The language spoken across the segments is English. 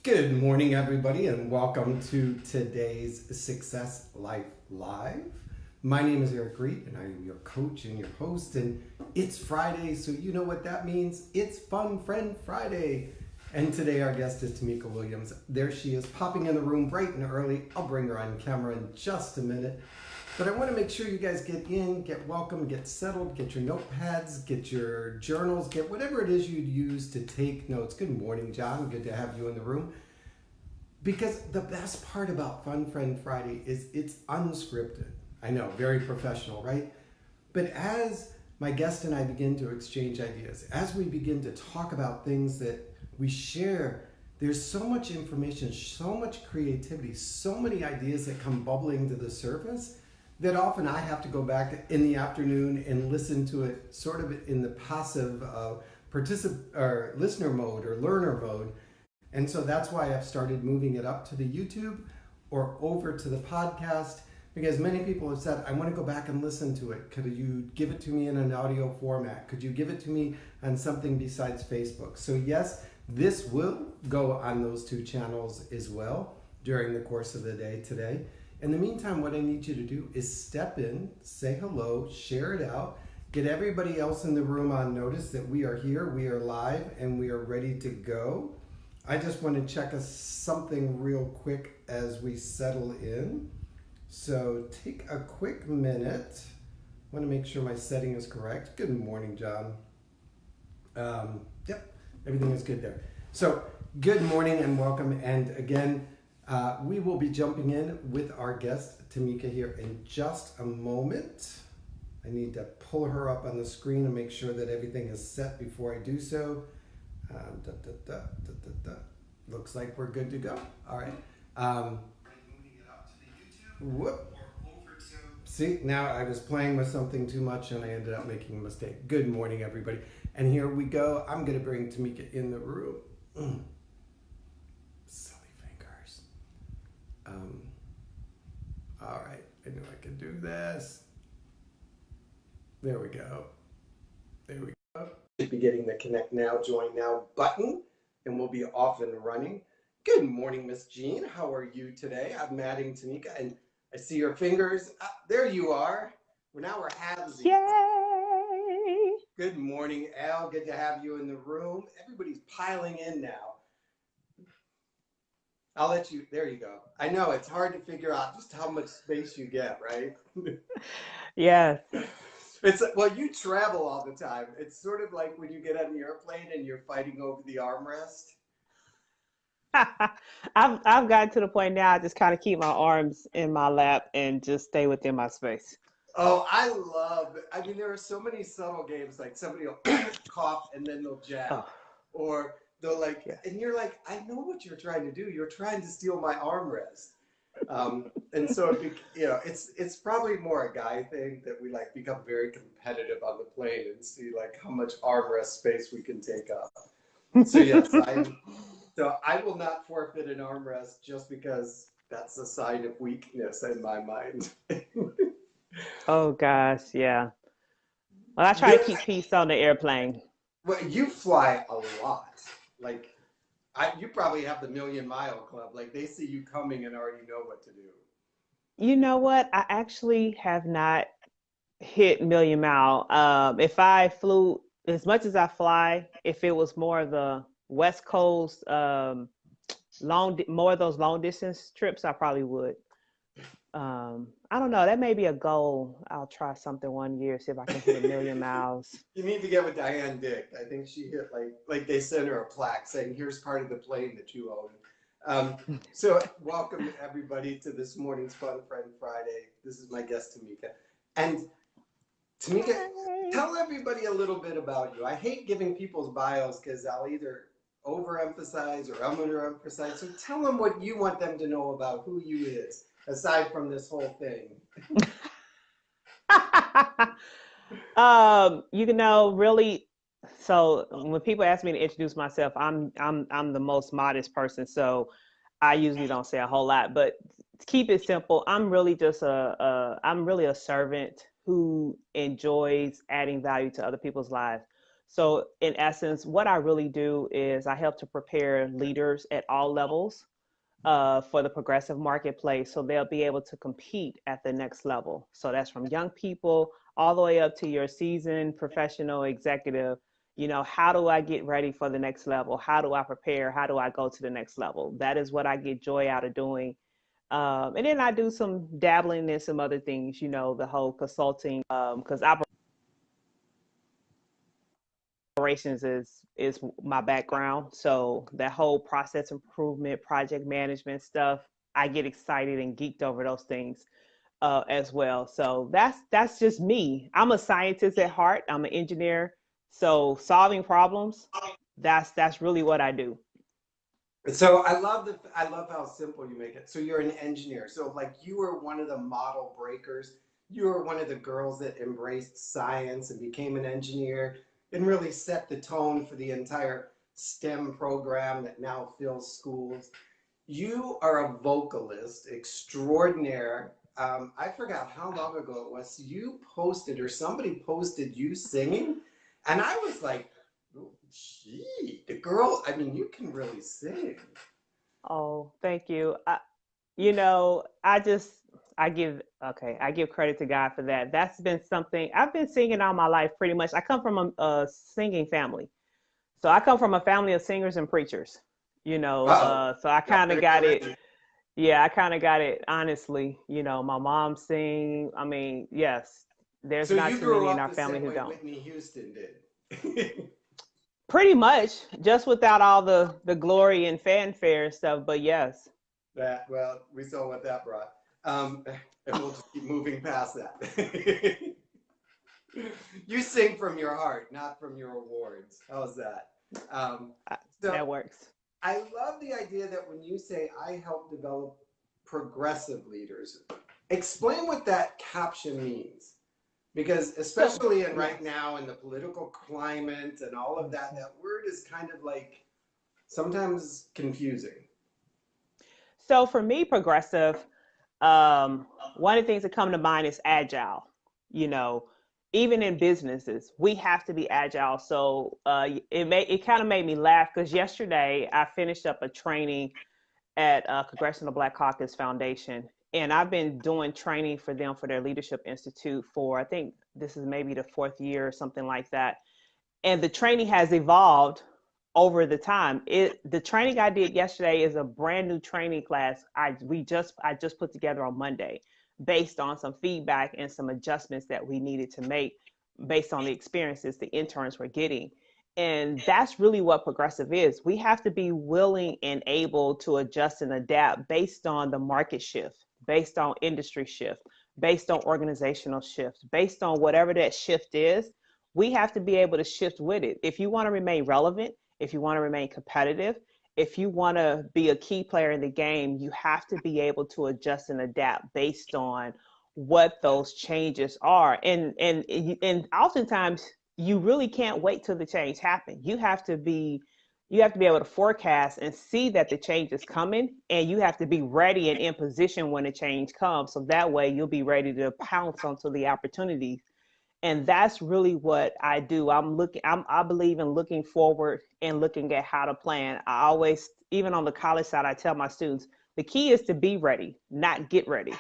Good morning, everybody, and welcome to today's Success Life Live. My name is Reid, and I am your coach and your host. And it's Friday, so you know what that means. It's Fun Friend Friday. And today our guest is Tameka Williamson. There she is, popping in the room bright and early. I'll bring her on camera in just a minute. But I want to make sure you guys get in, get welcome, get settled, get your notepads, get your journals, get whatever it is you'd use to take notes. Good morning, John. Good to have you in the room. Because the best part about Fun Friend Friday is it's unscripted. I know, very professional, right? But as my guest and I begin to exchange ideas, as we begin to talk about things that we share, there's so much information, so much creativity, so many ideas that come bubbling to the surface that often I have to go back in the afternoon and listen to it sort of in the passive or listener mode or learner mode. And so that's why I've started moving it up to the YouTube or over to the podcast, because many people have said, I want to go back and listen to it. Could you give it to me in an audio format? Could you give it to me on something besides Facebook? So yes, this will go on those two channels as well during the course of the day today. In the meantime, what I need you to do is step in, say hello, share it out, get everybody else in the room on notice that we are here, we are live, and we are ready to go. I just want to check something real quick as we settle in. So take a quick minute. I want to make sure my setting is correct. Good morning, John. Yep, everything is good there. So good morning and welcome. And again, we will be jumping in with our guest, Tameka, here in just a moment. I need to pull her up on the screen and make sure that everything is set before I do so. Looks like we're good to go. All right. Moving it up to the YouTube. Whoop. See, now I was playing with something too much and I ended up making a mistake. Good morning, everybody. And here we go. I'm going to bring Tameka in the room. Silly fingers. All right. I knew I could do this. There we go. There we go. Should be getting the connect now, join now button, and we'll be off and running. Good morning, Miss Jean. How are you today? I'm adding Tameka, and I see your fingers. There you are. Now we're halvesies. Yay! Good morning, Al. Good to have you in the room. Everybody's piling in now. I'll let you. There you go. I know it's hard to figure out just how much space you get, right? Yes. Well, you travel all the time. It's sort of like when you get on the airplane and you're fighting over the armrest. I've gotten to the point now I just kind of keep my arms in my lap and just stay within my space. Oh, I mean, there are so many subtle games, like somebody will cough and then they'll jab. Oh. Or they'll and you're like, I know what you're trying to do. You're trying to steal my armrest. And so it's probably more a guy thing that we become very competitive on the plane and see how much armrest space we can take up. So yes, I will not forfeit an armrest just because that's a sign of weakness in my mind. Oh gosh, yeah. Well, I try to keep peace on the airplane. Well, you fly a lot. You probably have the million-mile club. They see you coming and already know what to do. You know what? I actually have not hit million mile. If I flew as much as I fly, if it was more of the West Coast, more of those long distance trips, I probably would. I don't know. That may be a goal. I'll try something one year, see if I can hit 1,000,000 miles. You need to get with Diane Dick. I think she hit like they sent her a plaque saying, "Here's part of the plane that you own." So welcome everybody to this morning's Fun Friend Friday. This is my guest Tameka. And Tameka, tell everybody a little bit about you. I hate giving people's bios because I'll either overemphasize or underemphasize. So tell them what you want them to know about who you is, aside from this whole thing. Really. So when people ask me to introduce myself, I'm the most modest person. So I usually don't say a whole lot, but to keep it simple, I'm really just I'm really a servant who enjoys adding value to other people's lives. So in essence, what I really do is I help to prepare leaders at all levels for the progressive marketplace so they'll be able to compete at the next level. So that's from young people all the way up to your seasoned professional executive. You know, how do I get ready for the next level? How do I prepare? How do I go to the next level? That is what I get joy out of doing. And then I do some dabbling in some other things, you know, the whole consulting, because operations is my background. So that whole process improvement, project management stuff, I get excited and geeked over those things as well. So that's just me. I'm a scientist at heart. I'm an engineer. So solving problems, that's really what I do. So I love how simple you make it. So you're an engineer. So like you were one of the model breakers. You were one of the girls that embraced science and became an engineer and really set the tone for the entire STEM program that now fills schools. You are a vocalist extraordinaire. I forgot how long ago it was. You posted or somebody posted you singing, and I was like, oh, gee, the girl. I mean, you can really sing. Oh, thank you. You know, I give credit to God for that. That's been something I've been singing all my life pretty much. I come from a singing family. So I come from a family of singers and preachers, you know, Oh, so I that's kind of got it. encouraging. Yeah, I kind of got it honestly. You know, my mom sing. I mean, yes, there's So not you too grew many in up our the family same who way don't. Whitney Houston did. Pretty much, just without all the glory and fanfare and stuff. But yes. That well, we saw what that brought, and we'll just keep moving past that. You sing from your heart, not from your awards. How's that? Um, so That works. I love the idea that when you say I help develop progressive leaders, explain what that caption means. Because So, especially in right yes. now in the political climate and all of that, Mhm. that word is kind of like sometimes confusing. So for me, progressive, one of the things that come to mind is agile. You know, even in businesses, we have to be agile. So it kind of made me laugh because yesterday I finished up a training at Congressional Black Caucus Foundation, and I've been doing training for them for their Leadership Institute for I think this is maybe the fourth year or something like that. And the training has evolved over the time. The training I did yesterday is a brand new training class I just put together on Monday based on some feedback and some adjustments that we needed to make based on the experiences the interns were getting. And that's really what progressive is. We have to be willing and able to adjust and adapt based on the market shift, based on industry shift, based on organizational shift, based on whatever that shift is. We have to be able to shift with it. If you want to remain relevant, if you want to remain competitive, if you want to be a key player in the game, you have to be able to adjust and adapt based on what those changes are. And oftentimes you really can't wait till the change happen. You have to be able to forecast and see that the change is coming, and you have to be ready and in position when the change comes. So that way you'll be ready to pounce onto the opportunities, and that's really what I do. I believe in looking forward and looking at how to plan. I always, even on the college side, I tell my students the key is to be ready, not get ready.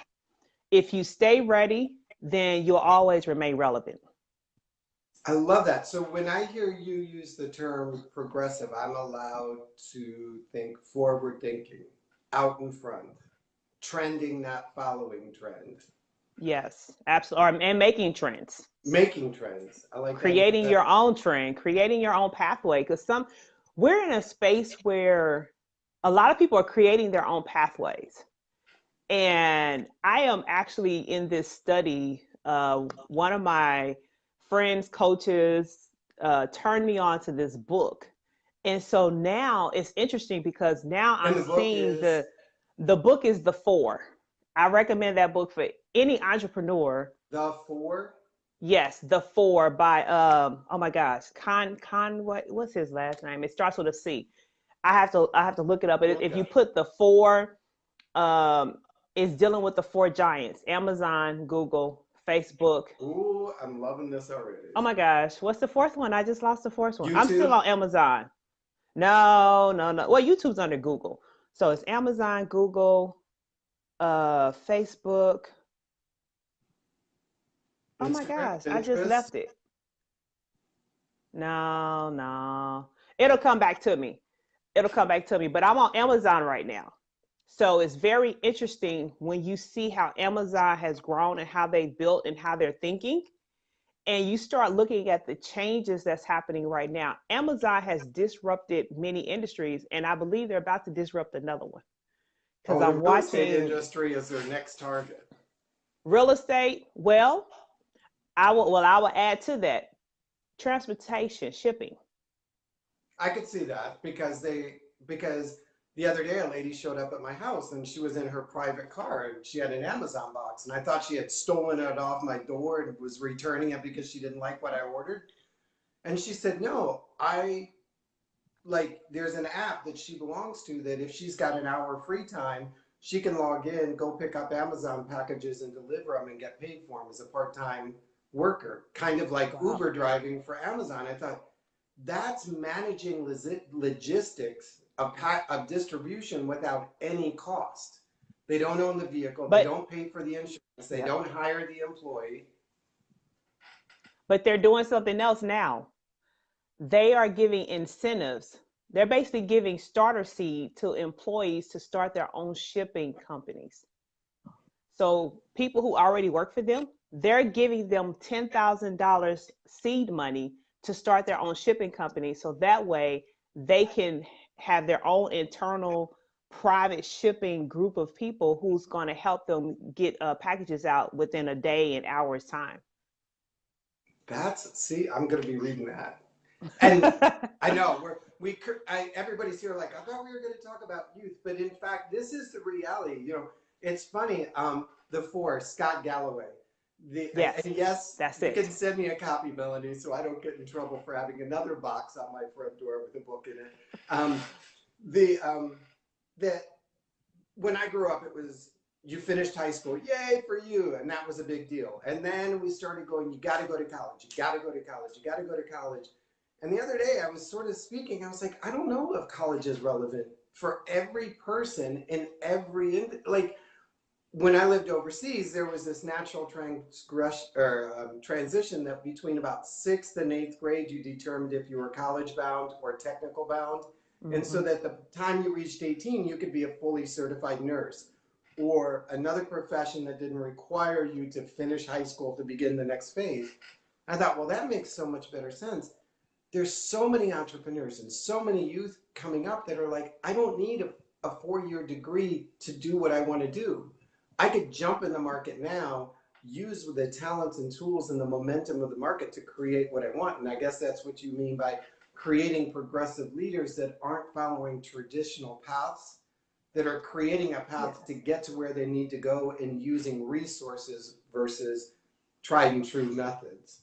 If you stay ready, then you'll always remain relevant. I love that. So when I hear you use the term progressive, I'm allowed to think forward thinking, out in front, trending, not following trend, Yes, absolutely. And making trends, making trends. I like that. creating your own trend, creating your own pathway. Because we're in a space where a lot of people are creating their own pathways. And I am actually in this study. One of my friends, coaches, turned me on to this book. And so now it's interesting because now And I'm the book seeing is the book is The Four. I recommend that book for any entrepreneur. The Four. Yes, The Four by oh my gosh, what's his last name? It starts with a C. I have to look it up. If you Okay. put The Four, um, is dealing with the four giants: Amazon, Google, Facebook. Ooh, I'm loving this already. Oh my gosh, what's the fourth one? I just lost the fourth one. I'm still YouTube. on Amazon. No, no, no. Well, YouTube's under Google. So it's Amazon, Google, Facebook. Oh my Instagram, gosh, I just Pinterest. left it. No, no. It'll come back to me. It'll come back to me. But I'm on Amazon right now. So it's very interesting when you see how Amazon has grown and how they built and how they're thinking. And you start looking at the changes that's happening right now. Amazon has disrupted many industries, and I believe they're about to disrupt another one. Because Oh, the I'm real estate watching industry is their next target. real estate. Well, I will add to that transportation, shipping. I could see that because the other day a lady showed up at my house and she was in her private car and she had an Amazon box and I thought she had stolen it off my door and was returning it because she didn't like what I ordered. And she said, "No, I like there's an app that she belongs to that if she's got an hour free time, she can log in, go pick up Amazon packages and deliver them and get paid for them as a part-time worker, kind of like Wow. Uber driving for Amazon." I thought that's managing logistics of distribution without any cost. They don't own the vehicle, they But don't pay for the insurance, they yep. don't hire the employee. But they're doing something else now. They are giving incentives. They're basically giving starter seed to employees to start their own shipping companies. So people who already work for them, they're giving them $10,000 seed money to start their own shipping company. So that way they can have their own internal private shipping group of people who's going to help them get packages out within a day and hours time. That's see, I'm going to be reading that. And I know everybody's here like I thought we were going to talk about youth, but in fact, this is the reality. You know, it's funny. The Force, Scott Galloway. Yes, And yes, that's you can it. send me a copy, Melanie, so I don't get in trouble for having another box on my front door with a book in it. Um, the that when I grew up, it was you finished high school, yay for you, and that was a big deal. And then we started going, you got to go to college, you got to go to college, you got to go to college. And the other day, I was sort of speaking. I was like, I don't know if college is relevant for every person in every like. When I lived overseas, there was this natural transition that between about sixth and eighth grade, you determined if you were college bound or technical bound. And so Mm-hmm. that the time you reached 18, you could be a fully certified nurse or another profession that didn't require you to finish high school to begin the next phase. I thought, well, that makes so much better sense. There's so many entrepreneurs and so many youth coming up that are like, I don't need a 4-year degree to do what I want to do. I could jump in the market now, use the talents and tools and the momentum of the market to create what I want. And I guess that's what you mean by creating progressive leaders that aren't following traditional paths, that are creating a Yes. path to get to where they need to go and using resources versus tried and true methods.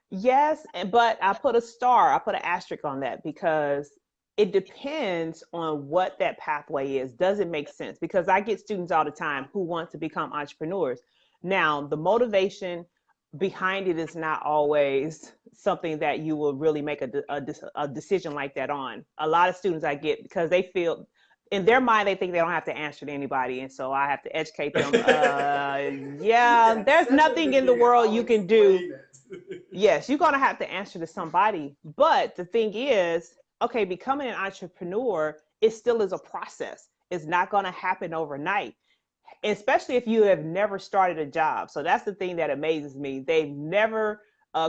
Yes, but I put a star, I put an asterisk on that because it depends on what that pathway is. Does it make sense? Because I get students all the time who want to become entrepreneurs. Now, the motivation behind it is not always something that you will really make a decision like that on. A lot of students I get because they feel in their mind they think they don't have to answer to anybody, and so I have to educate them. Yeah, Yeah, there's send them nothing to in the me. world I'll you can do. explain it. Yes, you're going to have to answer to somebody. But the thing is, okay, becoming an entrepreneur, it still is a process. It's not going to happen overnight, especially if you have never started a job. So that's the thing that amazes me. They've never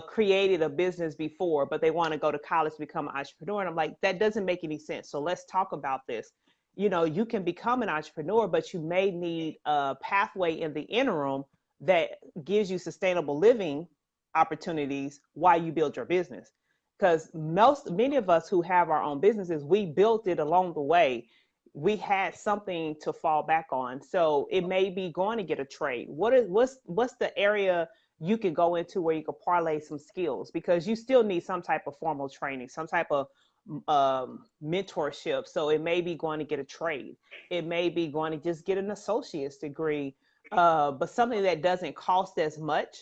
created a business before, but they want to go to college to become an entrepreneur. And I'm like, that doesn't make any sense. So let's talk about this. You know, you can become an entrepreneur, but you may need a pathway in the interim that gives you sustainable living opportunities while you build your business. Because many of us who have our own businesses, we built it along the way. We had something to fall back on. So it may be going to get a trade. What's the area you can go into where you can parlay some skills? Because you still need some type of formal training, some type of mentorship. So it may be going to get a trade. It may be going to just get an associate's degree but something that doesn't cost as much,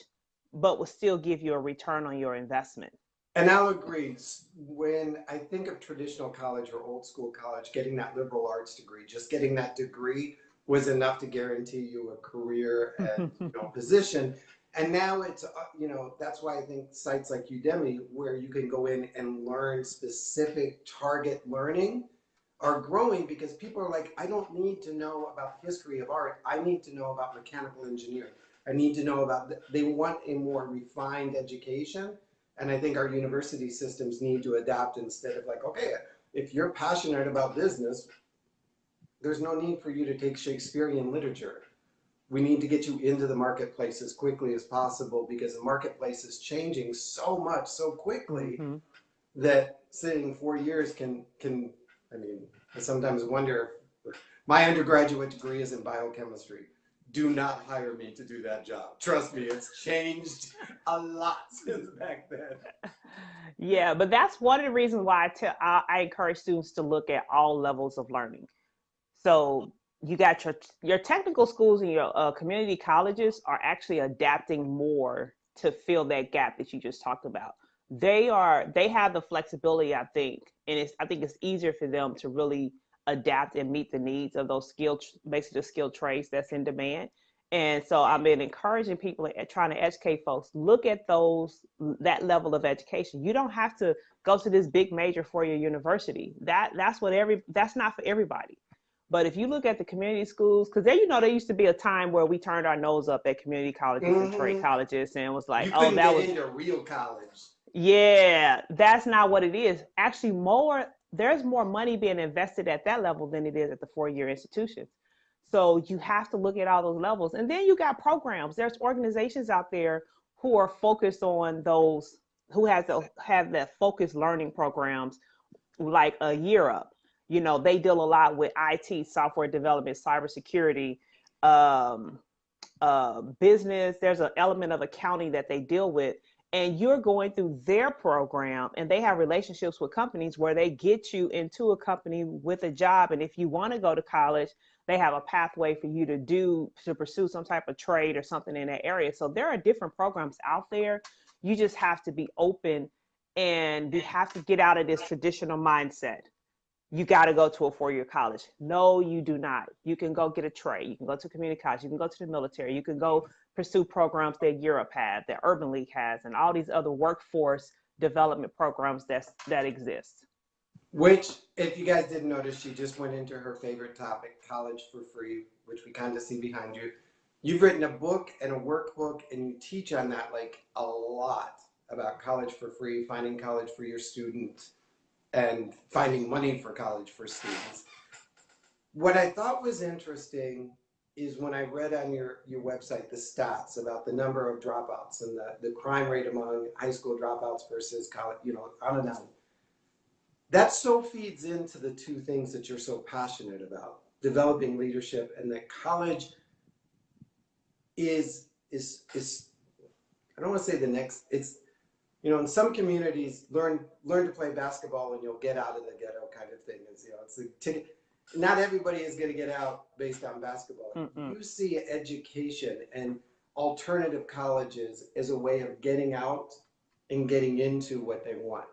but will still give you a return on your investment. And I'll agree. When I think of traditional college or old school college, getting that liberal arts degree, just getting that degree was enough to guarantee you a career and position. And now it's that's why I think sites like Udemy, where you can go in and learn specific target learning, are growing because people are like, I don't need to know about the history of art. I need to know about mechanical engineering. I need to know about. They want a more refined education. And I think our university systems need to adapt instead of like, okay, if you're passionate about business, there's no need for you to take Shakespearean literature. We need to get you into the marketplace as quickly as possible because the marketplace is changing so much, so quickly Mm-hmm. that sitting 4 years can. I mean, I sometimes wonder. My undergraduate degree is in biochemistry. Do not hire me to do that job. Trust me, it's changed a lot since back then. Yeah, but that's one of the reasons why I encourage students to look at all levels of learning. So you got your technical schools and your community colleges are actually adapting more to fill that gap that you just talked about. They have the flexibility, I think, and I think it's easier for them to really adapt and meet the needs of those basically the skilled trades that's in demand. And so I've been encouraging people trying to educate folks, look at that level of education. You don't have to go to this big major for your university. That's not for everybody. But if you look at the community schools, because there used to be a time where we turned our nose up at community colleges and trade colleges and was like, you oh, couldn't that get was into real college. Yeah, that's not what it is. Actually, there's more money being invested at that level than it is at the 4-year institutions. So you have to look at all those levels. And then you got programs. There's organizations out there who are focused on those, who have that focused learning programs like a Year Up. They deal a lot with IT, software development, cybersecurity, um, business. There's an element of accounting that they deal with. And you're going through their program, and they have relationships with companies where they get you into a company with a job. And if you want to go to college, they have a pathway for you to pursue some type of trade or something in that area. So there are different programs out there. You just have to be open, and you have to get out of this traditional mindset. You got to go to a 4-year college. No, you do not. You can go get a trade. You can go to community college. You can go to the military. You can go pursue programs that Europe has, that Urban League has, and all these other workforce development programs that exist. Which, if you guys didn't notice, she just went into her favorite topic, college for free, which we kind of see behind you. You've written a book and a workbook, and you teach on that like a lot about college for free, finding college for your students, and finding money for college for students. What I thought was interesting is when I read on your website the stats about the number of dropouts and the crime rate among high school dropouts versus college, on and on. That so feeds into the two things that you're so passionate about, developing leadership, and that college is I don't want to say the next, it's, in some communities, learn to play basketball and you'll get out of the ghetto kind of thing. It's a ticket. Not everybody is going to get out based on basketball. Mm-mm. You see education and alternative colleges as a way of getting out and getting into what they want.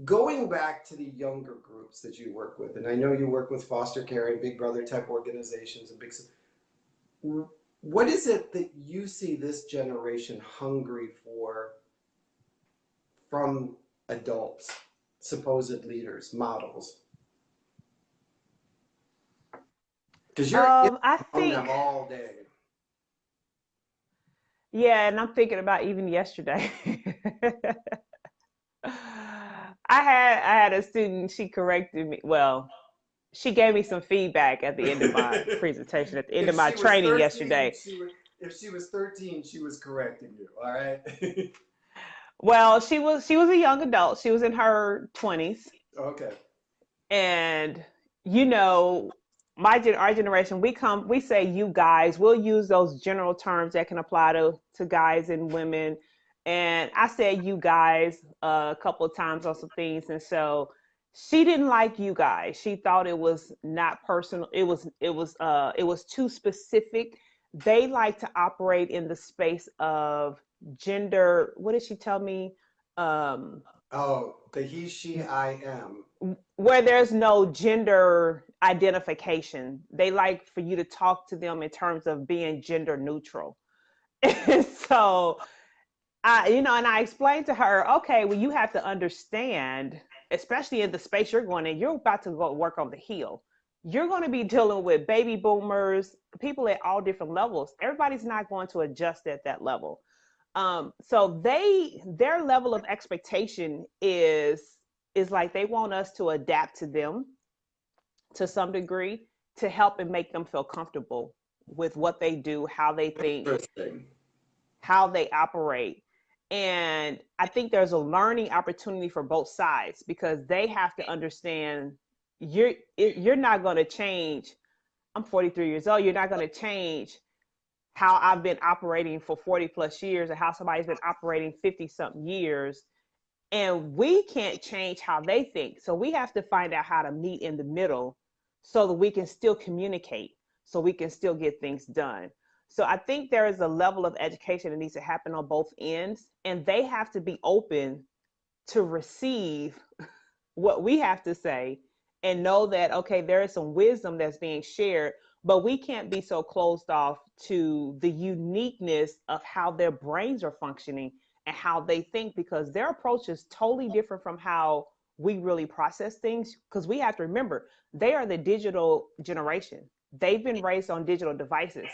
Going back to the younger groups that you work with, and I know you work with foster care and Big Brother type organizations and what is it that you see this generation hungry for from adults, supposed leaders, models? Because you're I on them think, all day. yeah, and I'm thinking about even yesterday. I had a student. She corrected me. Well, she gave me some feedback at the end of my presentation, at the end of If my she was training 13, yesterday. if she was 13, she was correcting you. All right. Well, she was a young adult. She was in her 20s, Okay. and you know, our generation, we say you guys. We'll use those general terms that can apply to guys and women. And I said you guys a couple of times on some things, and so she didn't like you guys. She thought it was not personal. It was too specific. they like to operate in the space of gender. What did she tell me? Um, Oh, the he, she, I am. where there's no gender identification. They like for you to talk to them in terms of being gender neutral. And so and I explained to her, okay, well, you have to understand, especially in the space you're going in, you're about to go work on the hill. You're going to be dealing with baby boomers, people at all different levels. Everybody's not going to adjust at that level. So their level of expectation is like they want us to adapt to them to some degree to help and make them feel comfortable with what they do, how they think, Interesting. how they operate. And I think there's a learning opportunity for both sides because they have to understand you're not going to change. I'm 43 years old. You're not going to change how I've been operating for 40 plus years or how somebody's been operating 50 something years. And we can't change how they think. So we have to find out how to meet in the middle so that we can still communicate, so we can still get things done. So I think there is a level of education that needs to happen on both ends, and they have to be open to receive what we have to say and know that, okay, there is some wisdom that's being shared, but we can't be so closed off to the uniqueness of how their brains are functioning and how they think, because their approach is totally different from how we really process things. Because we have to remember, they are the digital generation. They've been raised on digital devices.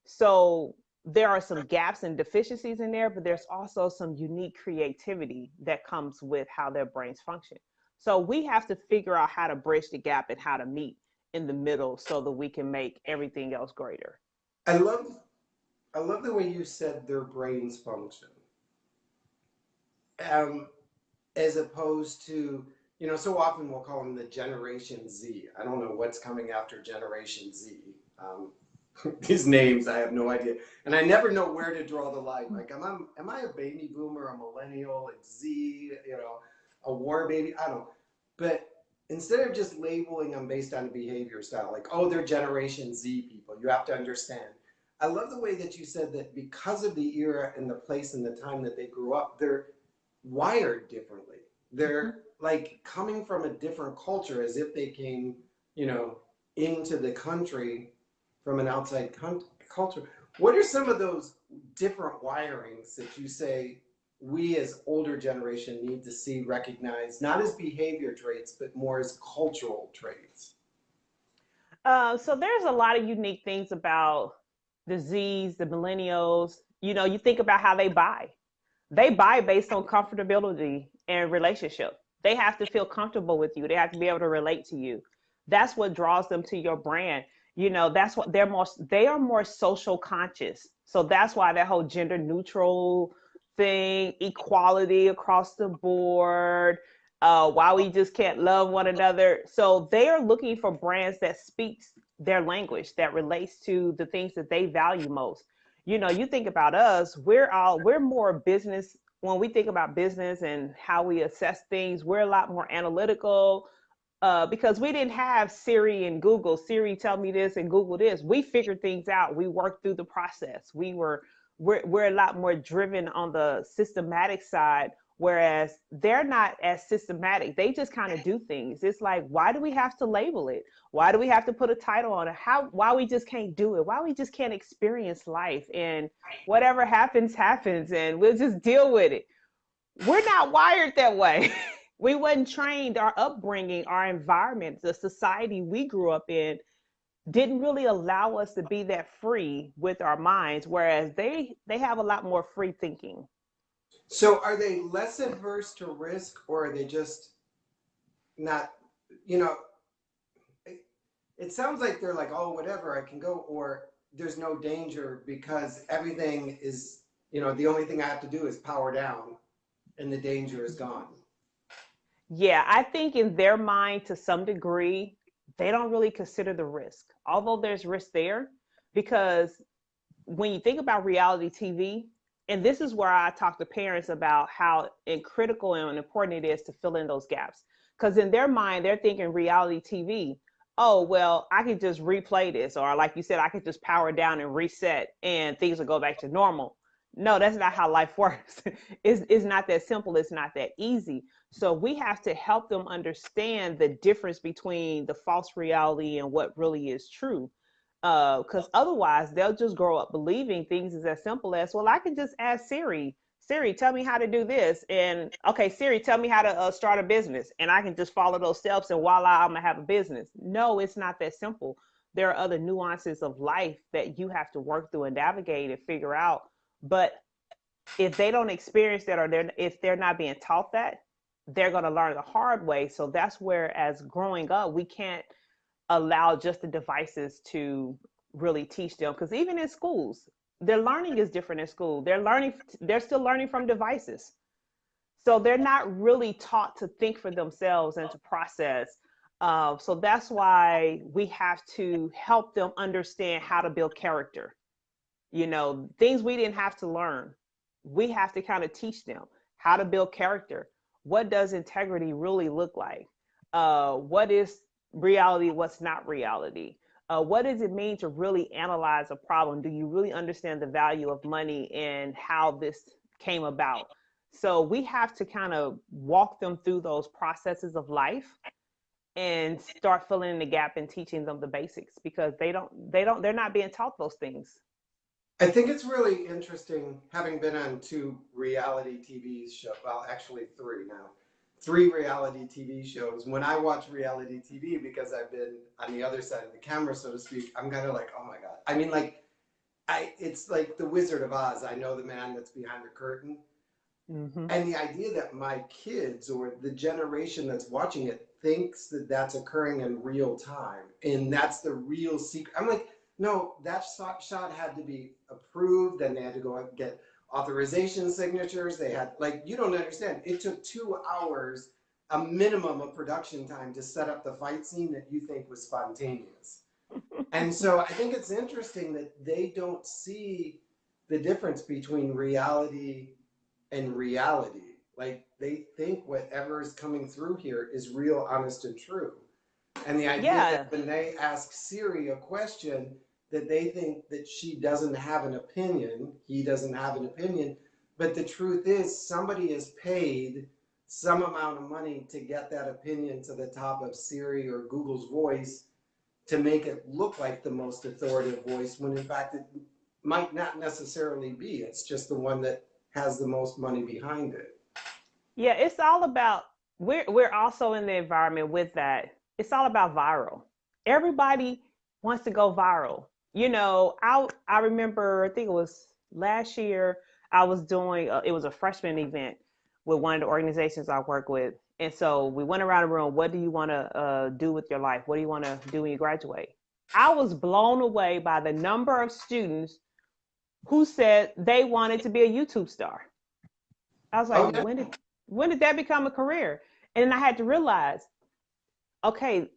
So there are some gaps and deficiencies in there, but there's also some unique creativity that comes with how their brains function. So we have to figure out how to bridge the gap and how to meet in the middle so that we can make everything else greater. I love I love the way you said their brains function. Um, as opposed to, so often we'll call them the Generation Z. I don't know what's coming after Generation Z. Um, these names, I have no idea. And I never know where to draw the line. Like, am I a baby boomer, a millennial, like Z, a war baby? I don't know. But instead of just labeling them based on a behavior style, like, oh, they're Generation Z people, you have to understand. I love the way that you said that because of the era and the place and the time that they grew up, they're wired differently. They're like coming from a different culture as if they came, you know, into the country from an outside culture. What are some of those different wirings that you say we as older generation need to see recognized, not as behavior traits, but more as cultural traits? So there's a lot of unique things about the Z's, the millennials. You think about how they buy. They buy based on comfortability and relationship. They have to feel comfortable with you. They have to be able to relate to you. That's what draws them to your brand. That's what they are more social conscious. So that's why that whole gender neutral thing, equality across the board, why we just can't love one another. So they are looking for brands that speaks their language, that relates to the things that they value most. You think about us, we're more business. When we think about business and how we assess things, we're a lot more analytical, because we didn't have Siri and Google. Siri, tell me this, and Google this. We figured things out. We worked through the process. We're a lot more driven on the systematic side, whereas they're not as systematic. They just kind of do things. It's like, why do we have to label it? Why do we have to put a title on it? Why we just can't do it? Why we just can't experience life? And whatever happens, happens, and we'll just deal with it. We're not wired that way. We wasn't trained. Our upbringing, our environment, the society we grew up in didn't really allow us to be that free with our minds, whereas they have a lot more free thinking. So are they less adverse to risk, or are they just not, you know, it sounds like they're like, oh, whatever, I can go, or there's no danger because everything is, the only thing I have to do is power down and the danger is gone. Yeah, I think in their mind, to some degree, they don't really consider the risk, although there's risk there, because when you think about reality TV, and this is where I talk to parents about how critical and important it is to fill in those gaps. Because in their mind, they're thinking reality TV. oh, well, I could just replay this, or like you said, I could just power down and reset and things will go back to normal. No, that's not how life works. It's not that simple. It's not that easy. So we have to help them understand the difference between the false reality and what really is true. Because otherwise, they'll just grow up believing things is as simple as, well, I can just ask Siri, Siri, tell me how to do this. And okay, Siri, tell me how to start a business. And I can just follow those steps and voila, I'm going to have a business. No, it's not that simple. There are other nuances of life that you have to work through and navigate and figure out. But if they don't experience that, or if they're not being taught that, they're going to learn the hard way. So that's where, as growing up, we can't allow just the devices to really teach them. Because even in schools, their learning is different in school. They're still learning from devices. So they're not really taught to think for themselves and to process. So that's why we have to help them understand how to build character. Things we didn't have to learn. We have to kind of teach them how to build character. What does integrity really look like? What is reality? What's not reality? What does it mean to really analyze a problem? Do you really understand the value of money and how this came about? So we have to kind of walk them through those processes of life and start filling in the gap and teaching them the basics, because they're not being taught those things. I think it's really interesting, having been on two reality TV shows, well, actually three now, three reality TV shows. When I watch reality TV, because I've been on the other side of the camera, so to speak, I'm kind of like, oh my God. I mean, like, it's like the Wizard of Oz. I know the man that's behind the curtain. Mm-hmm. And the idea that my kids or the generation that's watching it thinks that that's occurring in real time and that's the real secret. I'm like, no, that shot had to be approved, and they had to go and get authorization signatures. They had, like, you don't understand. It took 2 hours, a minimum of production time, to set up the fight scene that you think was spontaneous. And so I think it's interesting that they don't see the difference between reality and reality. Like, they think whatever is coming through here is real, honest, and true. And the idea Yeah. that when they ask Siri a question, that they think that she doesn't have an opinion, he doesn't have an opinion. But the truth is, somebody is paid some amount of money to get that opinion to the top of Siri or Google's voice to make it look like the most authoritative voice, when in fact it might not necessarily be. It's just the one that has the most money behind it. Yeah, it's all about, we're also in the environment with that. It's all about viral. Everybody wants to go viral. I remember, I think it was last year, I was doing it was a freshman event with one of the organizations I work with. And so we went around the room, what do you want to do with your life? What do you want to do when you graduate? I was blown away by the number of students who said they wanted to be a YouTube star. I was like, Oh, yeah. when did that become a career? And then I had to realize, okay,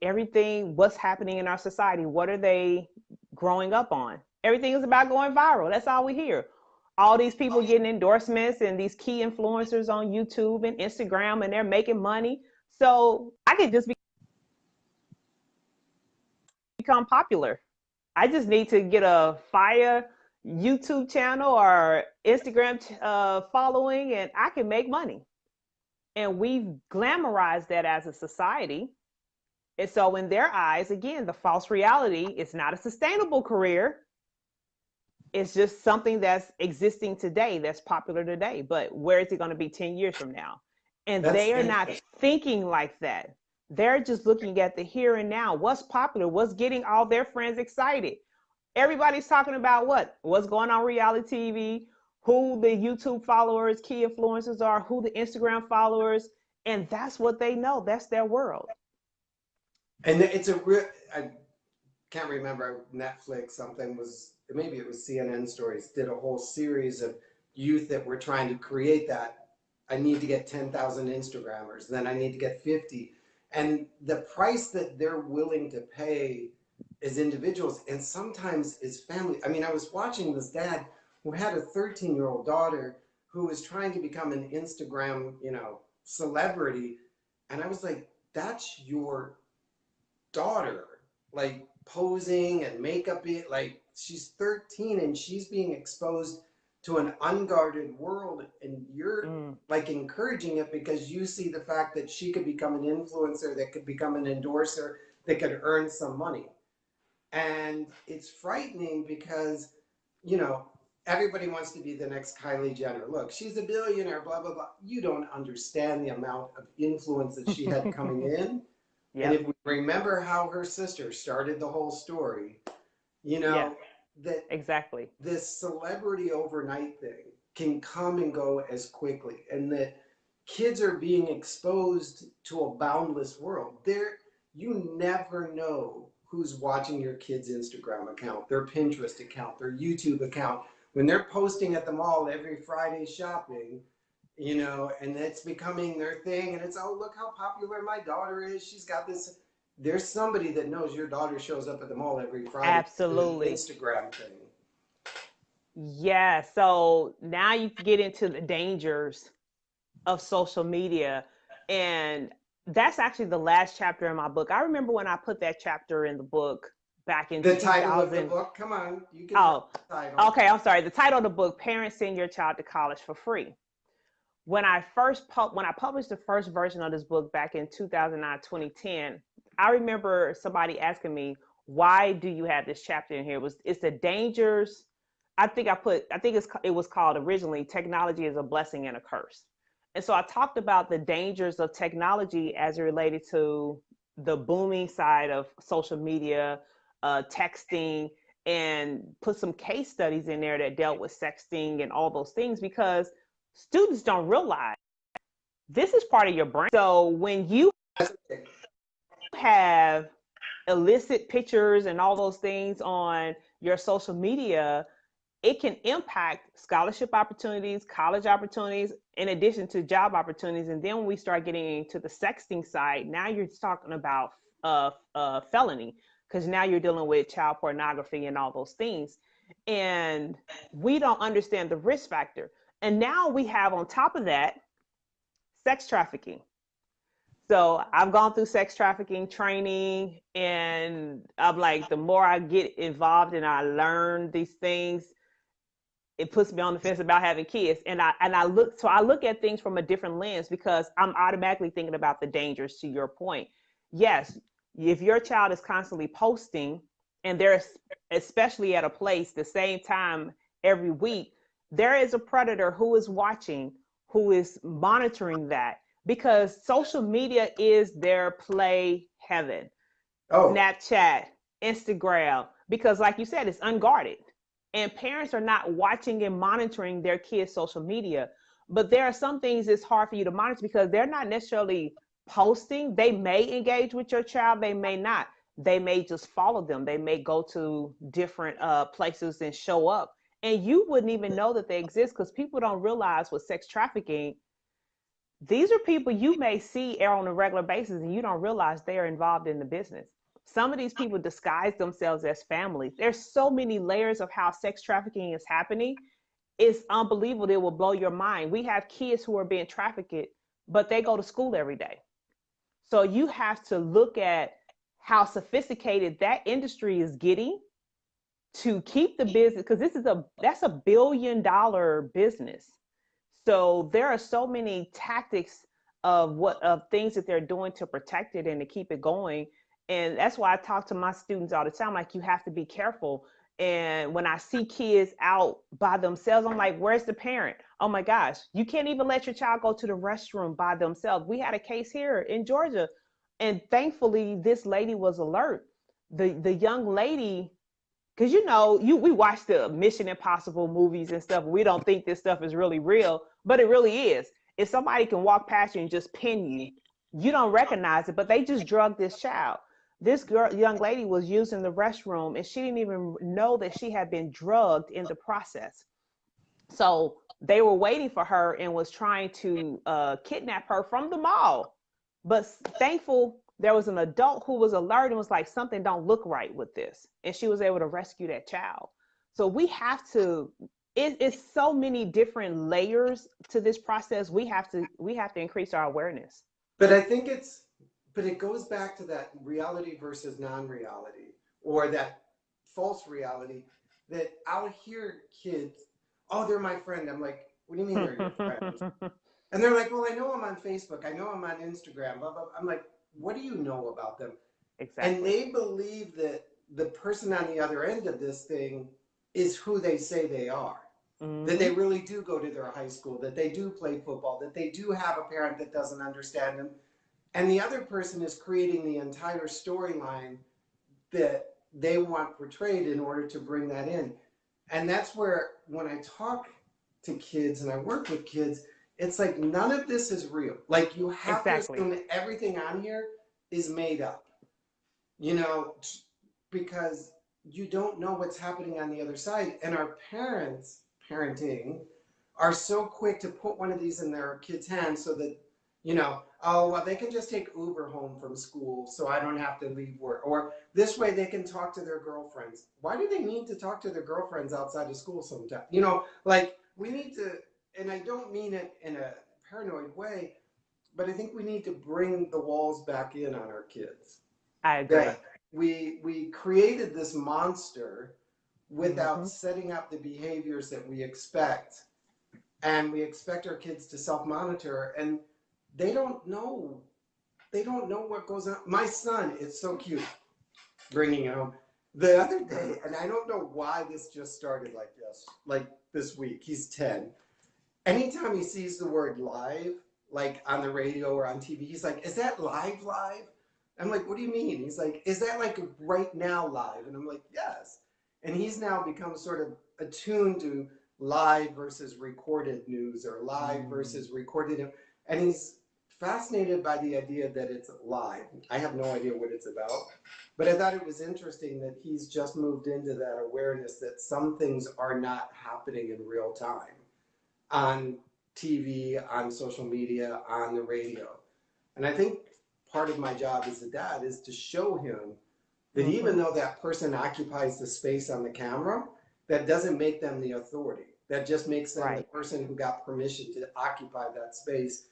what's happening in our society, what are they growing up on? Everything is about going viral. That's all we hear. All these people getting endorsements and these key influencers on YouTube and Instagram, and they're making money. So I could just become popular. I just need to get a fire YouTube channel or Instagram following, and I can make money. And we've glamorized that as a society. And so in their eyes, again, the false reality is not a sustainable career. It's just something that's existing today, that's popular today. But where is it going to be 10 years from now? And they are not thinking like that. They're just looking at the here and now. What's popular? What's getting all their friends excited? Everybody's talking about what's going on reality TV, who the YouTube followers, key influencers are, who the Instagram followers, and that's what they know. That's their world. And it's a real, I can't remember, Netflix, something was, maybe it was CNN Stories, did a whole series of youth that were trying to create that. I need to get 10,000 Instagrammers, then I need to get 50. And the price that they're willing to pay as individuals, and sometimes as family. I mean, I was watching this dad who had a 13-year-old daughter who was trying to become an Instagram, celebrity. And I was like, that's your daughter. like posing and makeup. Like she's 13 and she's being exposed to an unguarded world, and you're Mm. like encouraging it because you see the fact that she could become an influencer, that could become an endorser, that could earn some money. And it's frightening because, you know, everybody wants to be the next Kylie Jenner. Look, she's a billionaire, blah, blah, blah. You don't understand the amount of influence that she had coming in. And if Yep. we remember how her sister started the whole story, you Yeah, know, that exactly. this celebrity overnight thing can come and go as quickly, and that kids are being exposed to a boundless world. You never know who's watching your kid's Instagram account, their Pinterest account, their YouTube account. When they're posting at the mall every Friday shopping, you know, and it's becoming their thing, and it's, oh, look how popular my daughter is. She's got this. There's somebody that knows your daughter shows up at the mall every Friday doing an Absolutely. Instagram thing. Yeah. So now you get into the dangers of social media. And that's actually the last chapter in my book. I remember when I put that chapter in the book back in The title of the 2000. book, come on, you can tell Oh, the title. okay. I'm sorry. The title of the book, Parents Send Your Child to College for Free. When I published the first version of this book back in 2009, 2010, I remember somebody asking me, why do you have this chapter in here? It's the dangers. It was called originally Technology is a Blessing and a Curse. And so I talked about the dangers of technology as it related to the booming side of social media, texting, and put some case studies in there that dealt with sexting and all those things, because students don't realize this is part of your brain. So when you have illicit pictures and all those things on your social media, it can impact scholarship opportunities, college opportunities, in addition to job opportunities. And then when we start getting into the sexting side, now you're talking about felony, because now you're dealing with child pornography and all those things. And we don't understand the risk factor. And now we have on top of that sex trafficking. So I've gone through sex trafficking training, and I'm like, the more I get involved and I learn these things, it puts me on the fence about having kids. And I look at things from a different lens, because I'm automatically thinking about the dangers. To your point, yes, if your child is constantly posting, and they're especially at a place the same time every week, there is a predator who is watching, who is monitoring that, because social media is their play heaven. Oh, Snapchat, Instagram, because like you said, it's unguarded. And parents are not watching and monitoring their kids' social media. But there are some things it's hard for you to monitor, because they're not necessarily posting. They may engage with your child, they may not. They may just follow them. They may go to different places and show up. And you wouldn't even know that they exist, because people don't realize with sex trafficking, these are people you may see on a regular basis and you don't realize they are involved in the business. Some of these people disguise themselves as families. There's so many layers of how sex trafficking is happening. It's unbelievable. It will blow your mind. We have kids who are being trafficked, but they go to school every day. So you have to look at how sophisticated that industry is getting to keep the business, because that's $1 billion business. So there are so many tactics of things that they're doing to protect it and to keep it going. And that's why I talk to my students all the time, like, you have to be careful. And when I see kids out by themselves, I'm like, where's the parent? Oh my gosh, you can't even let your child go to the restroom by themselves. We had a case here in Georgia, and thankfully this lady was alert. The young lady, because we watch the Mission Impossible movies and stuff. We don't think this stuff is really real, but it really is. If somebody can walk past you and just pin you, you don't recognize it, but they just drugged this child. This young lady was using the restroom, and she didn't even know that she had been drugged in the process. So they were waiting for her and was trying to kidnap her from the mall. But thankful there was an adult who was alert and was like, something don't look right with this. And she was able to rescue that child. So we have to, it's so many different layers to this process. We have to increase our awareness. but I think it's but it goes back to that reality versus non-reality, or that false reality, that I'll hear kids, oh, they're my friend. I'm like, what do you mean they're your friend? And they're like, well, I know them on Facebook. I know them on Instagram. Blah, blah. I'm like, what do you know about them? And Exactly. they believe that the person on the other end of this thing is who they say they are. That they Hmm. really do go to their high school, that they do play football, that they do have a parent that doesn't understand them. And the other person is creating the entire storyline that they want portrayed in order to bring that in. And that's where, when I talk to kids and I work with kids, it's like none of this is real. Like, you have to Exactly. assume that everything on here is made up, you know, because you don't know what's happening on the other side. And our parents, parenting, are so quick to put one of these in their kids' hands so that, oh, well, they can just take Uber home from school so I don't have to leave work. Or this way they can talk to their girlfriends. Why do they need to talk to their girlfriends outside of school sometimes? Like, we need to, and I don't mean it in a paranoid way, but I think we need to bring the walls back in on our kids. I agree. That we created this monster without Hmm. setting up the behaviors that we expect, and we expect our kids to self-monitor, and they don't know what goes on. My son, it's so cute, bringing it home the other day, and I don't know why this just started like this week. He's 10. Anytime he sees the word live, like on the radio or on TV, he's like, is that live? I'm like, what do you mean? He's like, is that like right now live? And I'm like, yes. And he's now become sort of attuned to live versus recorded news, or live versus recorded. And he's fascinated by the idea that it's live. I have no idea what it's about. But I thought it was interesting that he's just moved into that awareness that some things are not happening in real time on TV, on social media, on the radio. And I think part of my job as a dad is to show him that even Hmm. though that person occupies the space on the camera, that doesn't make them the authority. That just makes them the Right. person who got permission to occupy that space.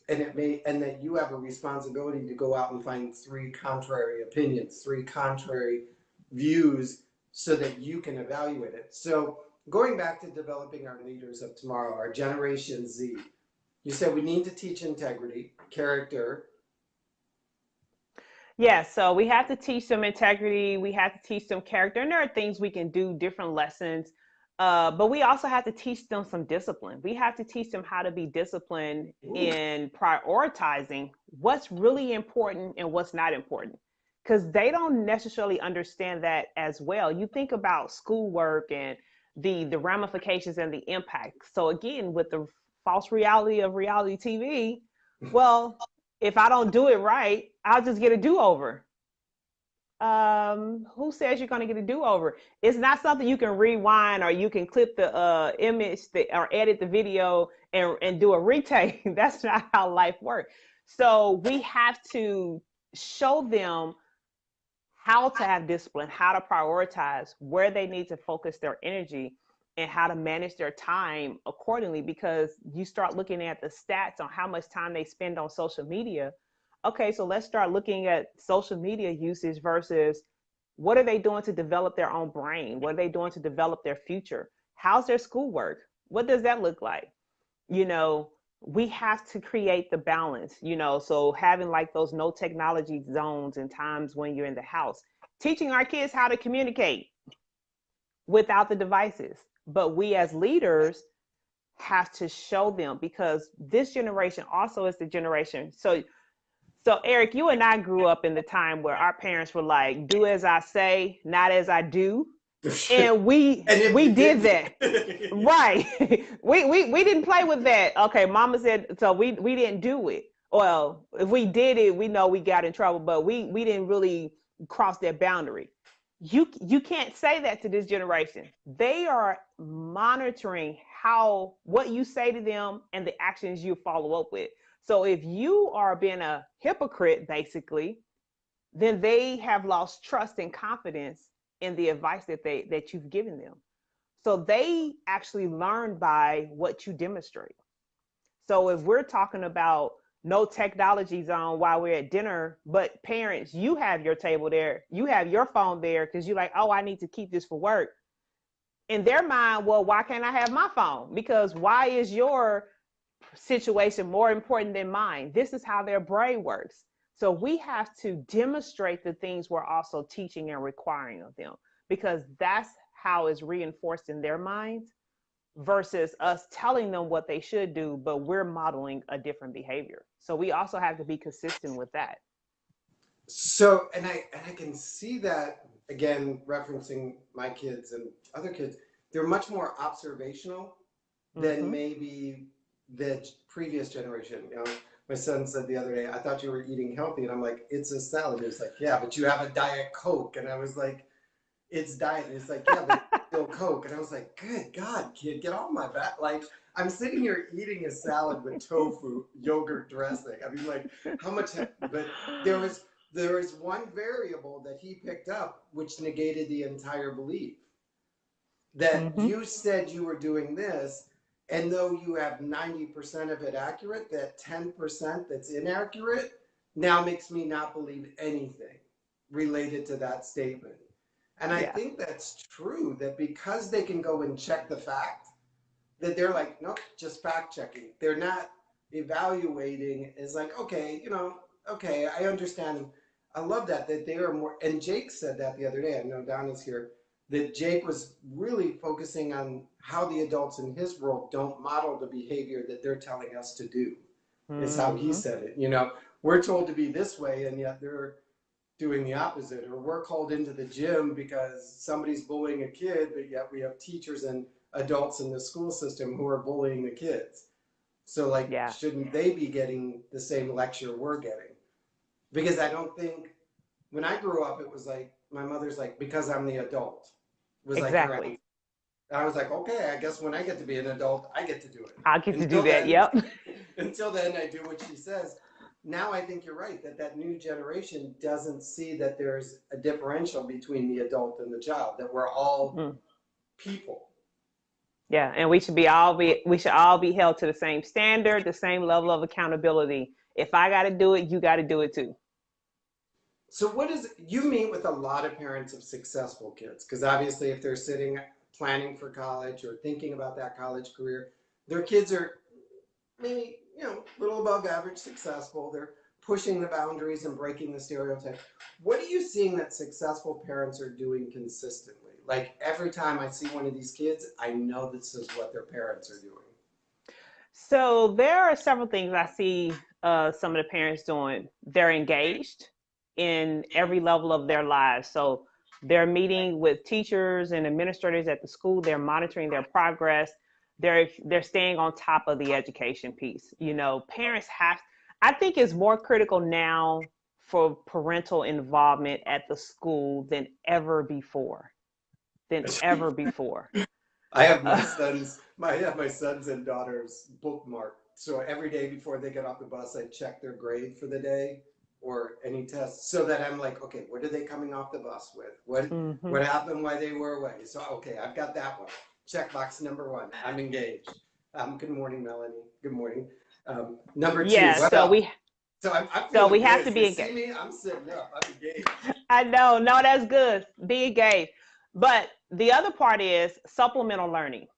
And that you have a responsibility to go out and find three contrary opinions, three contrary views, so that you can evaluate it. So going back to developing our leaders of tomorrow, our Generation Z, you said we need to teach integrity, character. Yeah, so we have to teach them integrity. We have to teach them character. And there are things we can do, different lessons. But we also have to teach them some discipline. We have to teach them how to be disciplined Ooh. in prioritizing what's really important and what's not important. Because they don't necessarily understand that as well. You think about schoolwork and the ramifications and the impact. So again, with the false reality of reality TV, well, if I don't do it right, I'll just get a do over. Who says you're going to get a do over? It's not something you can rewind or you can clip the image or edit the video and do a retake. That's not how life works. So we have to show them how to have discipline, how to prioritize, where they need to focus their energy, and how to manage their time accordingly. Because you start looking at the stats on how much time they spend on social media. Okay, so let's start looking at social media usage versus what are they doing to develop their own brain? What are they doing to develop their future? How's their schoolwork? What does that look like? you know we have to create the balance, so having like those no technology zones and times when you're in the house, teaching our kids how to communicate without the devices. But we as leaders have to show them, because this generation also is the generation. So Eric, you and I grew up in the time where our parents were like, do as I say, not as I do. And we And if we you did didn't, that. Right. We didn't play with that. Okay, mama said so, we didn't do it. Well, if we did it, we know we got in trouble, but we didn't really cross that boundary. You can't say that to this generation. They are monitoring how what you say to them and the actions you follow up with. So if you are being a hypocrite, basically, then they have lost trust and confidence in the advice that you've given them. So they actually learn by what you demonstrate. So if we're talking about no technology zone while we're at dinner. But parents, you have your table there, you have your phone there because you're like, oh, I need to keep this for work. In their mind, well, why can't I have my phone? Because why is your situation more important than mine? This is how their brain works. So we have to demonstrate the things we're also teaching and requiring of them, because that's how it's reinforced in their minds versus us telling them what they should do, but we're modeling a different behavior. So we also have to be consistent with that. So, and I can see that again, referencing my kids and other kids, they're much more observational than maybe the previous generation. You know, my son said the other day, I thought you were eating healthy. And I'm like, it's a salad. He was like, yeah, but you have a Diet Coke. And I was like, it's diet. And it's like, yeah, but it's still Coke. And I was like, good God, kid, get off my back. Like, I'm sitting here eating a salad with tofu, yogurt dressing. I mean, like, how much, but there was one variable that he picked up, which negated the entire belief. That you said you were doing this, and though you have 90% of it accurate, that 10% that's inaccurate now makes me not believe anything related to that statement. And I think that's true, that because they can go and check the fact, that they're like, nope, just fact checking. They're not evaluating as like, okay, you know, okay, I understand. I love that they are more, and Jake said that the other day, I know Donna's here, that Jake was really focusing on how the adults in his world don't model the behavior that they're telling us to do, is how he said it. You know, we're told to be this way, and yet they're doing the opposite. Or we're called into the gym because somebody's bullying a kid, but yet we have teachers and adults in the school system who are bullying the kids. So, like, shouldn't they be getting the same lecture we're getting? Because I don't think, when I grew up, it was like, my mother's like, because I'm the adult. It was Exactly. like, I was like, okay, I guess when I get to be an adult, I get to do it. I get to do that, yep. Until then, I do what she says. Now I think you're right, that new generation doesn't see that there's a differential between the adult and the child, that we're all people. Yeah, and we should all be held to the same standard, the same level of accountability. If I got to do it, you got to do it too. So you meet with a lot of parents of successful kids, because obviously if they're sitting planning for college or thinking about that college career, their kids are maybe, you know, a little above average successful. They're pushing the boundaries and breaking the stereotypes. What are you seeing that successful parents are doing consistently? Like, every time I see one of these kids, I know this is what their parents are doing. So there are several things I see some of the parents doing. They're engaged in every level of their lives. So they're meeting with teachers and administrators at the school. They're monitoring their progress. They're staying on top of the education piece. You know, parents I think it's more critical now for parental involvement at the school than ever before. I have my sons and daughters bookmarked. So every day before they get off the bus, I check their grade for the day or any tests, so that I'm like, okay, what are they coming off the bus with? What happened while they were away? So, okay, I've got that one. Checkbox number 1, I'm engaged. Good morning, Melanie. Good morning. Number 2, yeah, I'm so we good. have to be engaged. See me? I'm sitting up. I'm engaged. I know. No, that's good. Be engaged. But the other part is supplemental learning.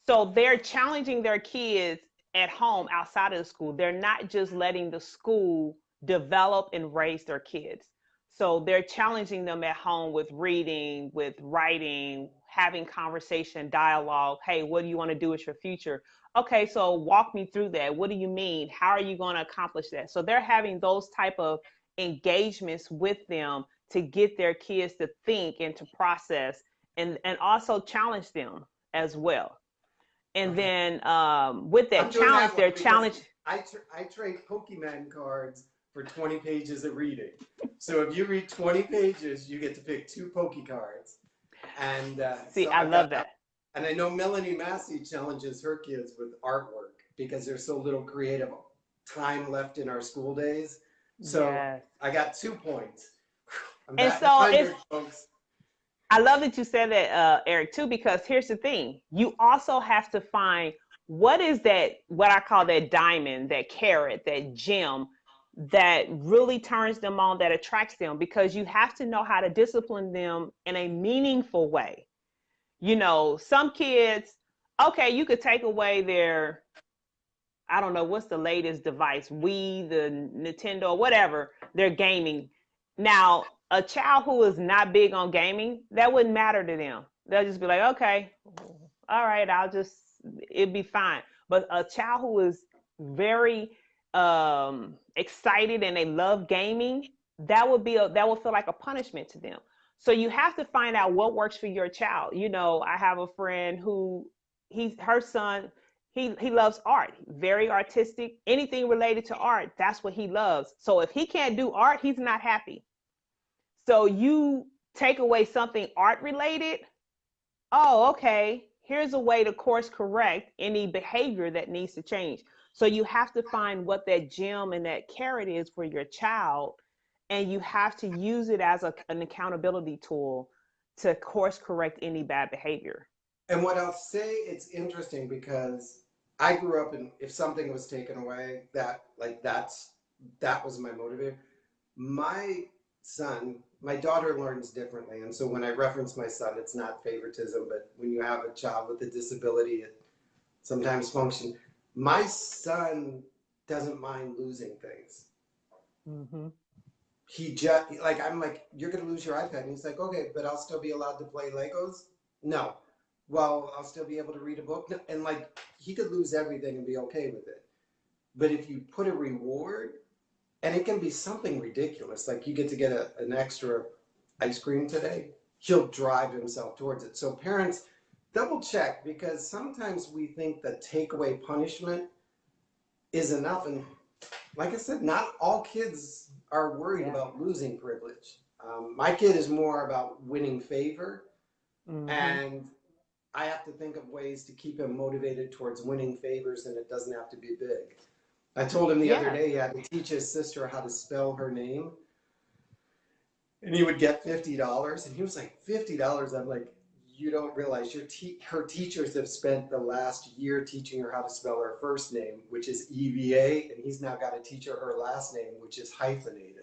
So they're challenging their kids at home outside of the school. They're not just letting the school develop and raise their kids. So they're challenging them at home with reading, with writing, having conversation, dialogue. Hey, what do you want to do with your future? Okay, so walk me through that. What do you mean? How are you going to accomplish that? So they're having those type of engagements with them to get their kids to think and to process, and also challenge them as well. And then with that challenge, they're challenged. I trade Pokemon cards for 20 pages of reading. So if you read 20 pages, you get to pick 2 Poke cards. And see, so I love that. And I know Melanie Massey challenges her kids with artwork because there's so little creative time left in our school days. So I got 2 points. And so folks. I love that you said that, Eric, too, because here's the thing. You also have to find what is that, what I call that diamond, that carrot, that gem that really turns them on, that attracts them, because you have to know how to discipline them in a meaningful way. You know, some kids, okay, you could take away their, I don't know, what's the latest device, Wii, the Nintendo, whatever, they're gaming. Now, a child who is not big on gaming, that wouldn't matter to them. They'll just be like, okay, all right, it'd be fine. But a child who is very excited and they love gaming, that would feel like a punishment to them. So you have to find out what works for your child. You know, I have a friend who her son, he loves art, very artistic. Anything related to art, that's what he loves. So if he can't do art, he's not happy. So you take away something art related, oh, okay, here's a way to course correct any behavior that needs to change. So you have to find what that gem and that carrot is for your child, and you have to use it as an accountability tool to course correct any bad behavior. And what I'll say, it's interesting because I grew up and if something was taken away, that was my motivator. My son, my daughter learns differently, and so when I reference my son, it's not favoritism, but when you have a child with a disability, it sometimes functions. My son doesn't mind losing things. Mm-hmm. He just like I'm like, you're gonna lose your iPad, and he's like, okay, but I'll still be allowed to play Legos. No, well, I'll still be able to read a book, and like he could lose everything and be okay with it. But if you put a reward, and it can be something ridiculous, like you get to get an extra ice cream today, he'll drive himself towards it. So parents, double check, because sometimes we think that takeaway punishment is enough. And like I said, not all kids are worried about losing privilege. My kid is more about winning favor. Mm-hmm. And I have to think of ways to keep him motivated towards winning favors, and it doesn't have to be big. I told him the other day he had to teach his sister how to spell her name, and he would get $50, and he was like, $50? I'm like, you don't realize her teachers have spent the last year teaching her how to spell her first name, which is EVA, and he's now got to teach her last name, which is hyphenated.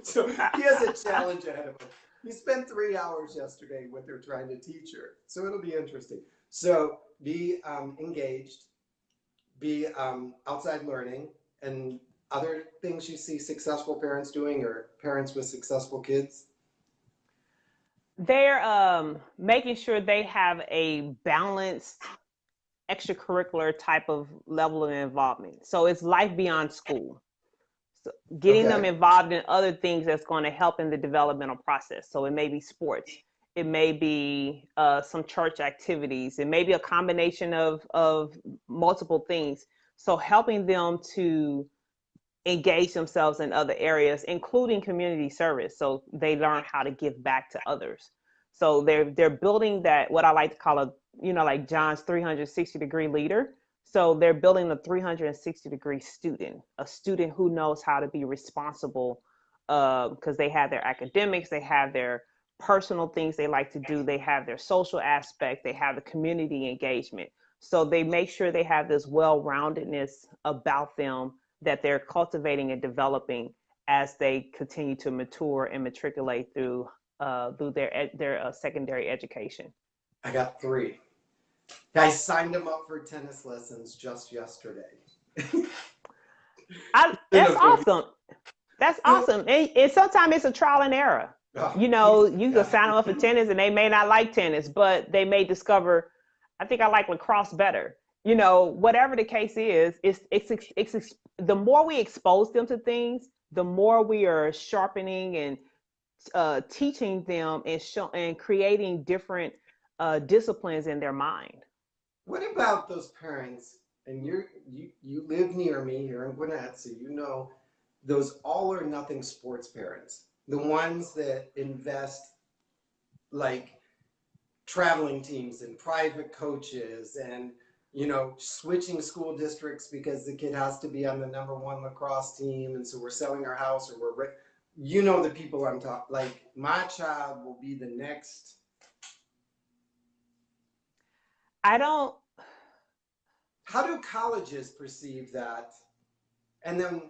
So he has a challenge ahead of him. He spent 3 hours yesterday with her trying to teach her, so it'll be interesting. So be engaged, be outside learning, and other things you see successful parents doing, or parents with successful kids. They're making sure they have a balanced extracurricular type of level of involvement. So it's life beyond school. So getting them involved in other things that's going to help in the developmental process. So it may be sports, it may be some church activities, it may be a combination of multiple things. So helping them to engage themselves in other areas, including community service, so they learn how to give back to others. So they're building that, what I like to call a, you know, like John's 360-degree leader. So they're building a 360-degree student, a student who knows how to be responsible, because they have their academics, they have their personal things they like to do, they have their social aspect, they have the community engagement. So they make sure they have this well-roundedness about them that they're cultivating and developing as they continue to mature and matriculate through their secondary education. I got 3. I signed them up for tennis lessons just yesterday. That's awesome. That's awesome. And sometimes it's a trial and error. You know, you can sign them up for tennis and they may not like tennis, but they may discover, I think I like lacrosse better. You know, whatever the case is, it's the more we expose them to things, the more we are sharpening and teaching them and creating different disciplines in their mind. What about those parents? And you live near me here in Gwinnett, so you know those all or nothing sports parents, the ones that invest like traveling teams and private coaches and, you know, switching school districts because the kid has to be on the #1 lacrosse team, and so we're selling our house, or you know, the people I'm talking, like my child will be the next. I don't how do colleges perceive that? And then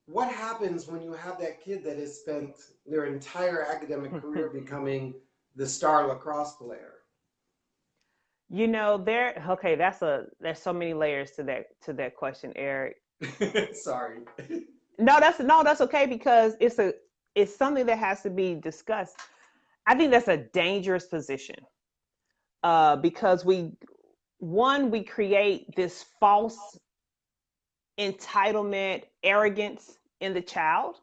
what happens when you have that kid that has spent their entire academic career becoming the star lacrosse player? You know, okay, there's so many layers to that question, Eric. Sorry. No, that's okay because it's something that has to be discussed. I think that's a dangerous position. Because we create this false entitlement, arrogance in the child,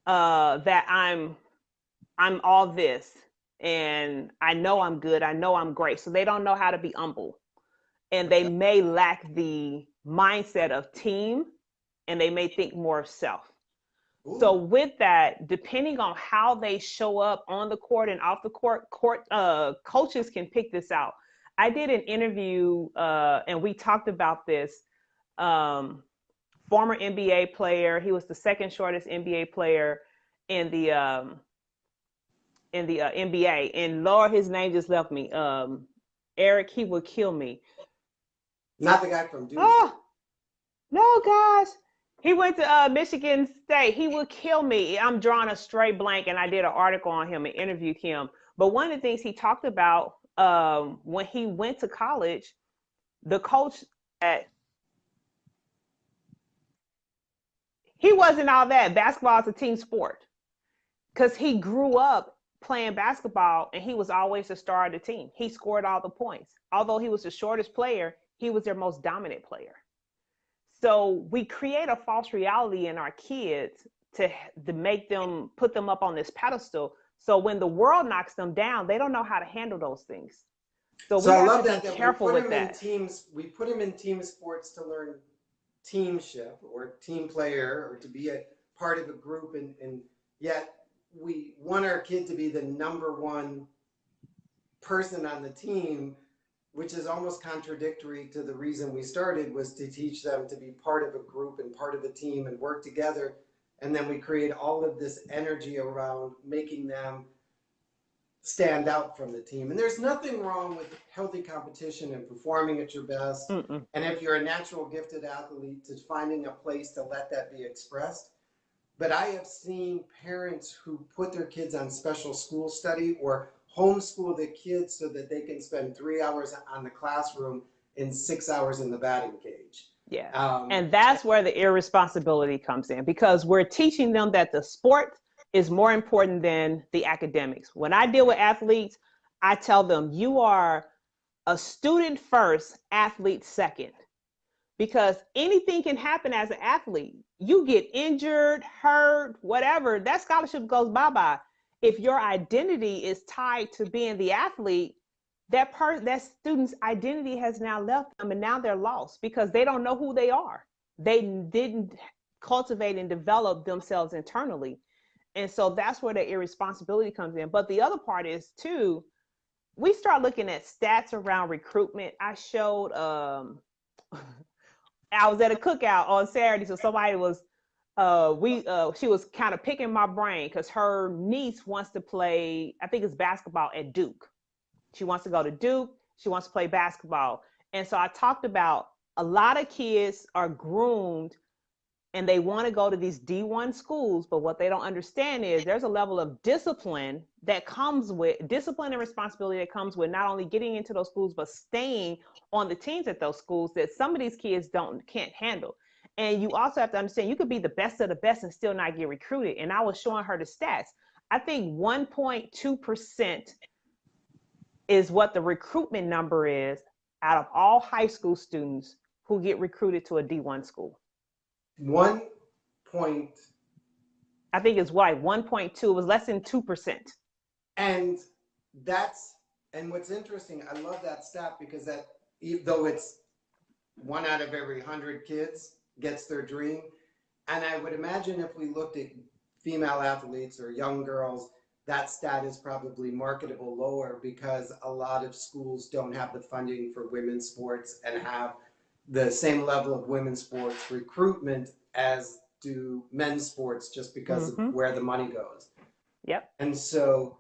that I'm all this and I know I'm good, I know I'm great. So they don't know how to be humble. And they may lack the mindset of team and they may think more of self. Ooh. So with that, depending on how they show up on the court and off the court, coaches can pick this out. I did an interview and we talked about this. Former NBA player, he was the second shortest NBA player in the NBA, and Lord, his name just left me. Eric, he would kill me. Not the guy from Duke. Oh no, gosh. He went to Michigan State. He would kill me. I'm drawing a straight blank, and I did an article on him and interviewed him. But one of the things he talked about when he went to college, the coach at he wasn't all that. Basketball is a team sport because he grew up playing basketball and he was always the star of the team. He scored all the points. Although he was the shortest player, he was their most dominant player. So we create a false reality in our kids to make them put them up on this pedestal. So when the world knocks them down, they don't know how to handle those things. So we have to be careful with that. We put them in team sports to learn teamship or team player or to be a part of a group, and yet we want our kid to be the number one person on the team, which is almost contradictory to the reason we started, was to teach them to be part of a group and part of a team and work together. And then we create all of this energy around making them stand out from the team. And there's nothing wrong with healthy competition and performing at your best. Mm-mm. And if you're a natural gifted athlete, to finding a place to let that be expressed. But I have seen parents who put their kids on special school study or homeschool the kids so that they can spend 3 hours on the classroom and 6 hours in the batting cage. Yeah. And that's where the irresponsibility comes in, because we're teaching them that the sport is more important than the academics. When I deal with athletes, I tell them you are a student first, athlete second, because anything can happen as an athlete. You get injured, hurt, whatever, that scholarship goes bye-bye. If your identity is tied to being the athlete, that student's identity has now left them, and now they're lost because they don't know who they are. They didn't cultivate and develop themselves internally. And so that's where the irresponsibility comes in. But the other part is too, we start looking at stats around recruitment. I showed I was at a cookout on Saturday, so somebody was she was kind of picking my brain because her niece wants to play, I think it's basketball at Duke. She wants to go to Duke. She wants to play basketball. And so I talked about a lot of kids are groomed and they want to go to these D1 schools, but what they don't understand is there's a level of discipline and responsibility that comes with not only getting into those schools, but staying on the teams at those schools that some of these kids can't handle. And you also have to understand you could be the best of the best and still not get recruited. And I was showing her the stats. I think 1.2% is what the recruitment number is out of all high school students who get recruited to a D1 school. 1 point. I think it's like 1.2. It was less than 2%. And what's interesting, I love that stat because that, though it's 1 out of every 100 kids gets their dream. And I would imagine if we looked at female athletes or young girls, that stat is probably marketable lower because a lot of schools don't have the funding for women's sports and have the same level of women's sports recruitment as do men's sports just because of where the money goes. Yep. And so,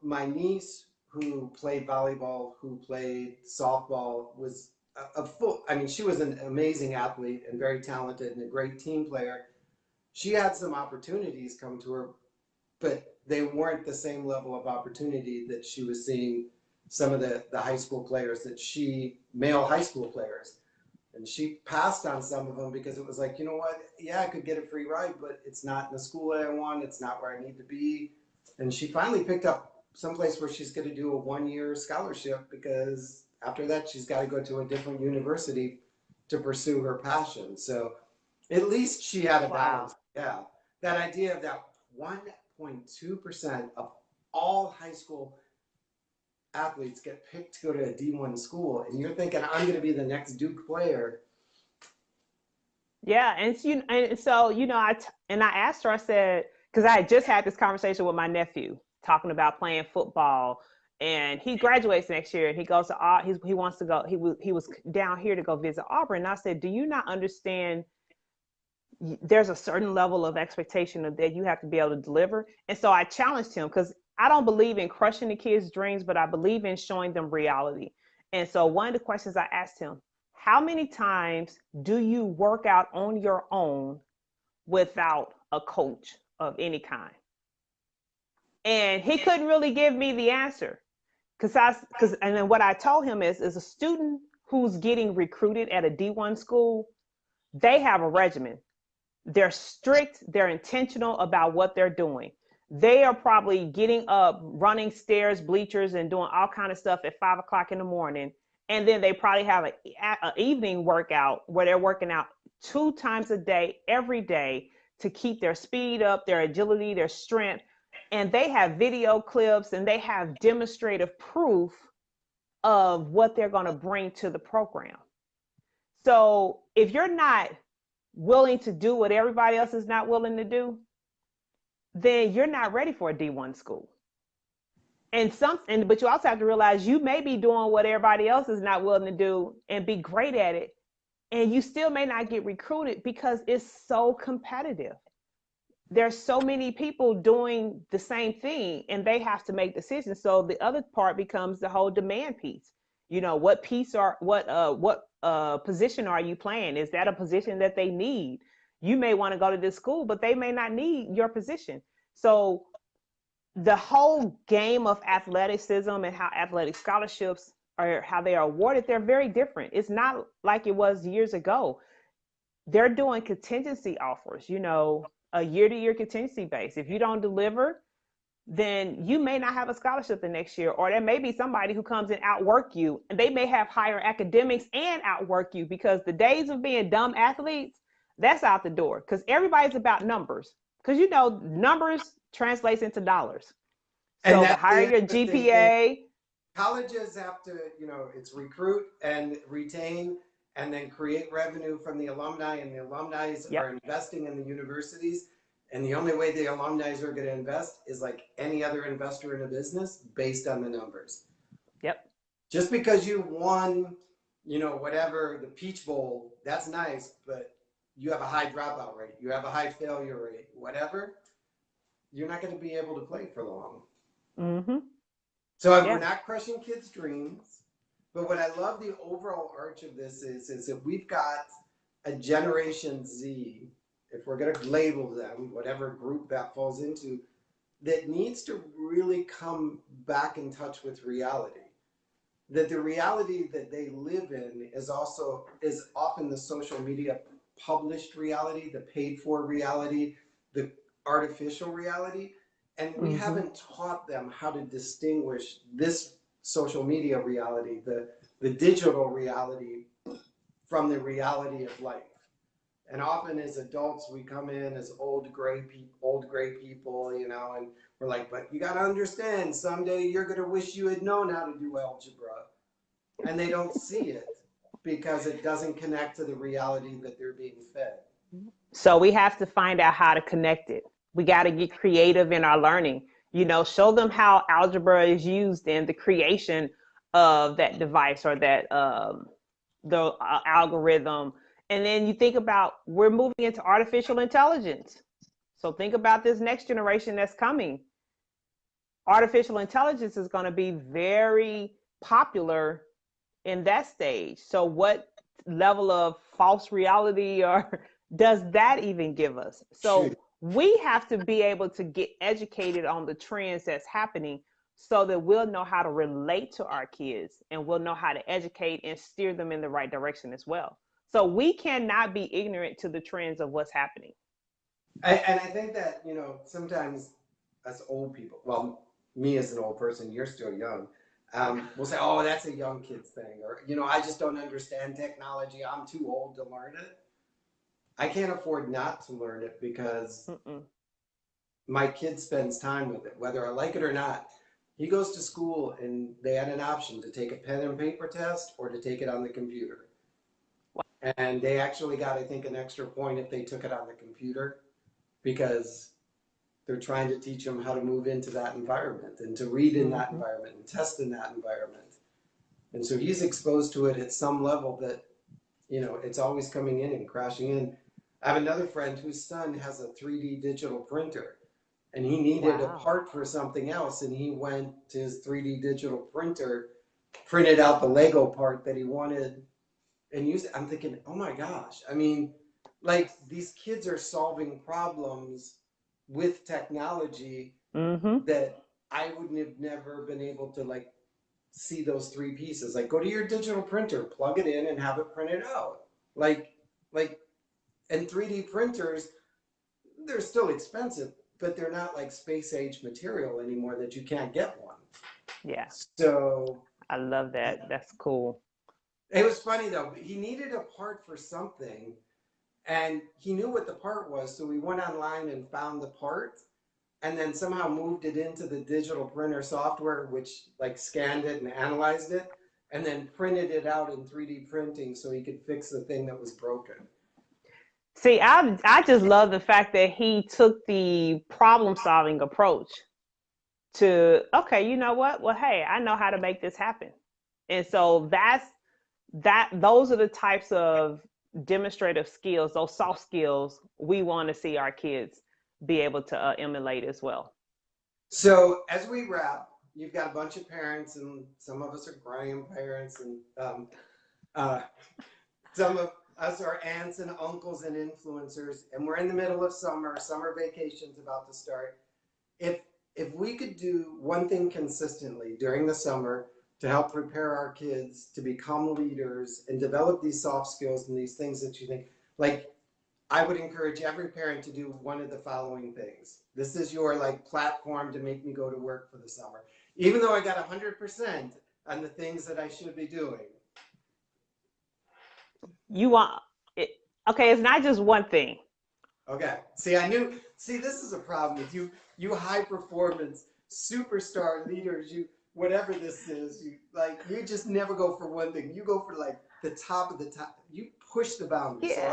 my niece who played volleyball, who played softball, was a full, I mean, she was an amazing athlete and very talented and a great team player. She had some opportunities come to her, but they weren't the same level of opportunity that she was seeing some of the high school players male high school players. And she passed on some of them because it was like, you know what? Yeah, I could get a free ride, but it's not in the school that I want. It's not where I need to be. And she finally picked up someplace where she's going to do a 1-year scholarship, because after that, she's got to go to a different university to pursue her passion. So at least she had a Wow. balance. Yeah. That idea of that 1.2% of all high school athletes get picked to go to a D1 school, and you're thinking, I'm going to be the next Duke player. Yeah, and so I asked her. I said, because I had just had this conversation with my nephew talking about playing football, and he graduates next year, and he goes to he wants to go. He was down here to go visit Auburn, and I said, do you not understand? There's a certain level of expectation that you have to be able to deliver. And so I challenged him, because I don't believe in crushing the kids' dreams, but I believe in showing them reality. And so one of the questions I asked him: how many times do you work out on your own without a coach of any kind? And he couldn't really give me the answer, and then what I told him is a student who's getting recruited at a D1 school, they have a regimen. They're strict, they're intentional about what they're doing. They are probably getting up, running stairs, bleachers, and doing all kind of stuff at 5 o'clock in the morning. And then they probably have an evening workout where they're working out 2 times a day, every day, to keep their speed up, their agility, their strength. And they have video clips and they have demonstrative proof of what they're going to bring to the program. So if you're not willing to do what everybody else is not willing to do, then you're not ready for a D1 school. But you also have to realize you may be doing what everybody else is not willing to do and be great at it, and you still may not get recruited because it's so competitive. There's so many people doing the same thing, and they have to make decisions. So the other part becomes the whole demand piece. What position are you playing? Is that a position that they need? You may want to go to this school, but they may not need your position. So the whole game of athleticism and how athletic scholarships are, how they are awarded, they're very different. It's not like it was years ago. They're doing contingency offers, a year-to-year contingency base. If you don't deliver, then you may not have a scholarship the next year, or there may be somebody who comes and outwork you, and they may have higher academics and outwork you, because the days of being dumb athletes, that's out the door, because everybody's about numbers, because numbers translates into dollars. So the higher your GPA. Colleges have to, it's recruit and retain and then create revenue from the alumni, and the alumni are investing in the universities. And the only way the alumni are going to invest is like any other investor in a business, based on the numbers. Yep. Just because you won, whatever, the Peach Bowl, that's nice, but you have a high dropout rate, you have a high failure rate, whatever, you're not going to be able to play for long. Mm-hmm. So we're not crushing kids' dreams. But what I love, the overall arch of this is that we've got a Generation Z, if we're going to label them, whatever group that falls into, that needs to really come back in touch with reality. That the reality that they live in is often the social media published reality, the paid for reality, the artificial reality. And we haven't taught them how to distinguish this social media reality, the digital reality, from the reality of life. And often as adults, we come in as old gray people, and we're like, but you got to understand, someday you're going to wish you had known how to do algebra. And they don't see it because it doesn't connect to the reality that they're being fed. So we have to find out how to connect it. We got to get creative in our learning, show them how algebra is used in the creation of that device or that the algorithm. And then you think about, we're moving into artificial intelligence. So think about this next generation that's coming. Artificial intelligence is going to be very popular in that stage. So what level of false reality or does that even give us? True. So we have to be able to get educated on the trends that's happening so that we'll know how to relate to our kids and we'll know how to educate and steer them in the right direction as well. So we cannot be ignorant to the trends of what's happening. And I think that, sometimes as old people, well, me as an old person, you're still young, we'll say, oh, that's a young kid's thing. Or, I just don't understand technology. I'm too old to learn it. I can't afford not to learn it because my kid spends time with it, whether I like it or not. He goes to school and they had an option to take a pen and paper test or to take it on the computer. And they actually got, I think, an extra point if they took it on the computer because they're trying to teach them how to move into that environment and to read in that environment and test in that environment. And so he's exposed to it at some level that, it's always coming in and crashing in. I have another friend whose son has a 3D digital printer and he needed a part for something else. And he went to his 3D digital printer, printed out the Lego part that he wanted and used it. I'm thinking, oh my gosh. I mean, like these kids are solving problems with technology that I wouldn't have never been able to like see those three pieces. Like go to your digital printer, plug it in and have it printed out. Like and 3D printers, they're still expensive, but they're not like space age material anymore that you can't get one. Yeah. So I love that. That's cool. It was funny though. He needed a part for something and he knew what the part was. So we went online and found the part and then somehow moved it into the digital printer software, which like scanned it and analyzed it and then printed it out in 3D printing so he could fix the thing that was broken. See, I just love the fact that he took the problem solving approach to, okay, you know what? Well, hey, I know how to make this happen. And so those are the types of demonstrative skills, those soft skills we want to see our kids be able to emulate as well. So as we wrap, you've got a bunch of parents and some of us are grandparents and some of us are aunts and uncles and influencers, and we're in the middle of summer vacation's about to start. If we could do one thing consistently during the summer to help prepare our kids to become leaders and develop these soft skills and these things that you think, like, I would encourage every parent to do one of the following things. This is your like platform to make me go to work for the summer. Even though I got 100% on the things that I should be doing. You want it, okay, it's not just one thing. Okay. See, this is a problem with you. You high performance superstar leaders, you whatever this is, you just never go for one thing. You go for like the top of the top. You push the boundaries. Yeah. So,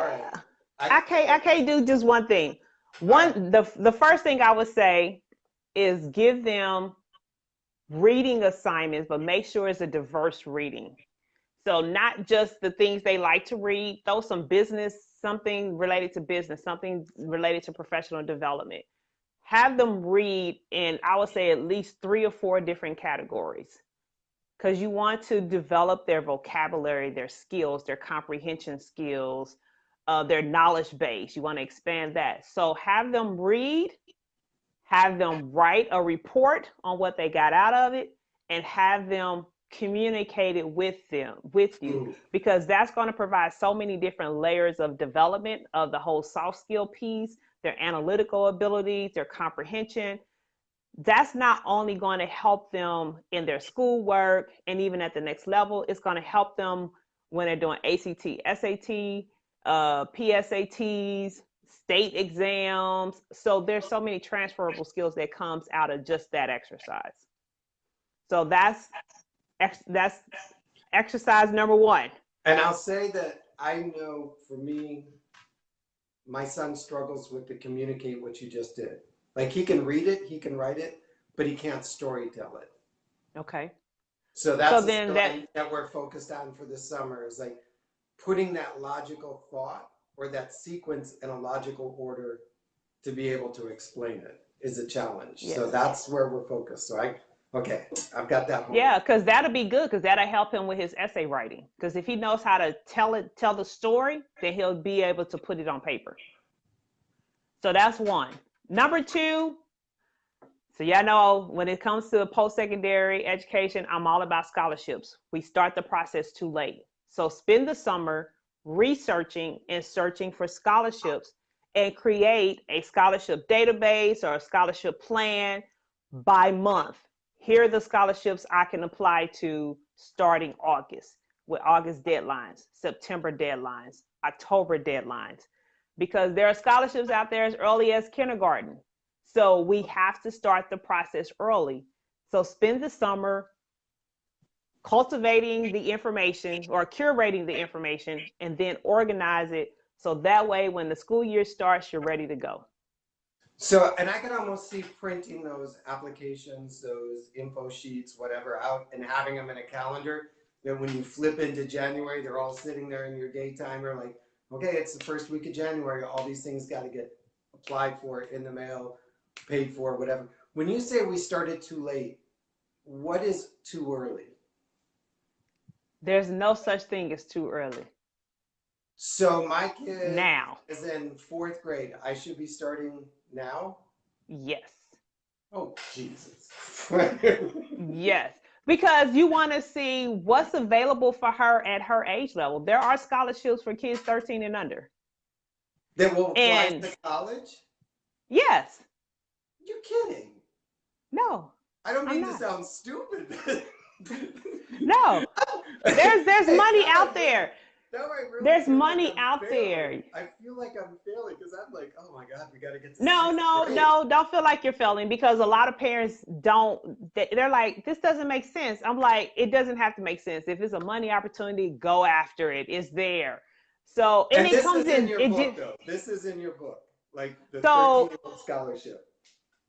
all right. I can't do just one thing. The first thing I would say is give them reading assignments, but make sure it's a diverse reading. So not just the things they like to read, throw some business, something related to business, something related to professional development. Have them read in, I would say, at least 3 or 4 different categories because you want to develop their vocabulary, their skills, their comprehension skills, their knowledge base. You want to expand that. So have them read, have them write a report on what they got out of it, and have them communicate it with you, because that's going to provide so many different layers of development of the whole soft skill piece, their analytical abilities, their comprehension. That's not only going to help them in their schoolwork and even at the next level, it's going to help them when they're doing ACT, SAT, PSATs, state exams. So there's so many transferable skills that comes out of just that exercise. So that's exercise number 1. And I'll say that I know for me, my son struggles with to communicate what you just did. Like he can read it, he can write it, but he can't story tell it. Okay. So that's the skill that we're focused on for this summer is like putting that logical thought or that sequence in a logical order to be able to explain it is a challenge. Yes. So that's where we're focused. So Okay, I've got that one. Yeah, because that'll be good because that'll help him with his essay writing. Because if he knows how to tell the story, then he'll be able to put it on paper. So that's one. Number two, so y'all know when it comes to post-secondary education, I'm all about scholarships. We start the process too late. So spend the summer researching and searching for scholarships and create a scholarship database or a scholarship plan by month. Here are the scholarships I can apply to starting August with August deadlines, September deadlines, October deadlines, because there are scholarships out there as early as kindergarten. So we have to start the process early. So spend the summer cultivating the information or curating the information and then organize it so that way when the school year starts, you're ready to go. So, and I can almost see printing those applications, those info sheets, whatever, out and having them in a calendar. That when you flip into January, they're all sitting there in your day timer, like, okay, it's the first week of January. All these things got to get applied for in the mail, paid for, whatever. When you say we started too late, what is too early? There's no such thing as too early. So my kid now is in fourth grade. I should be starting now? Yes. Oh, Jesus. Yes. Because you want to see what's available for her at her age level. There are scholarships for kids 13 and under. That will apply to college? Yes. You're kidding. No. I don't mean to sound stupid. No. There's money out there. Really there's money out there. I feel like I'm failing because I'm like, oh my God, we got to get to No, don't feel like you're failing because a lot of parents they're like, this doesn't make sense. I'm like, it doesn't have to make sense. If it's a money opportunity, go after it. It's there. So, and it comes in your book, though. This is in your book, like the 13-year-old scholarship.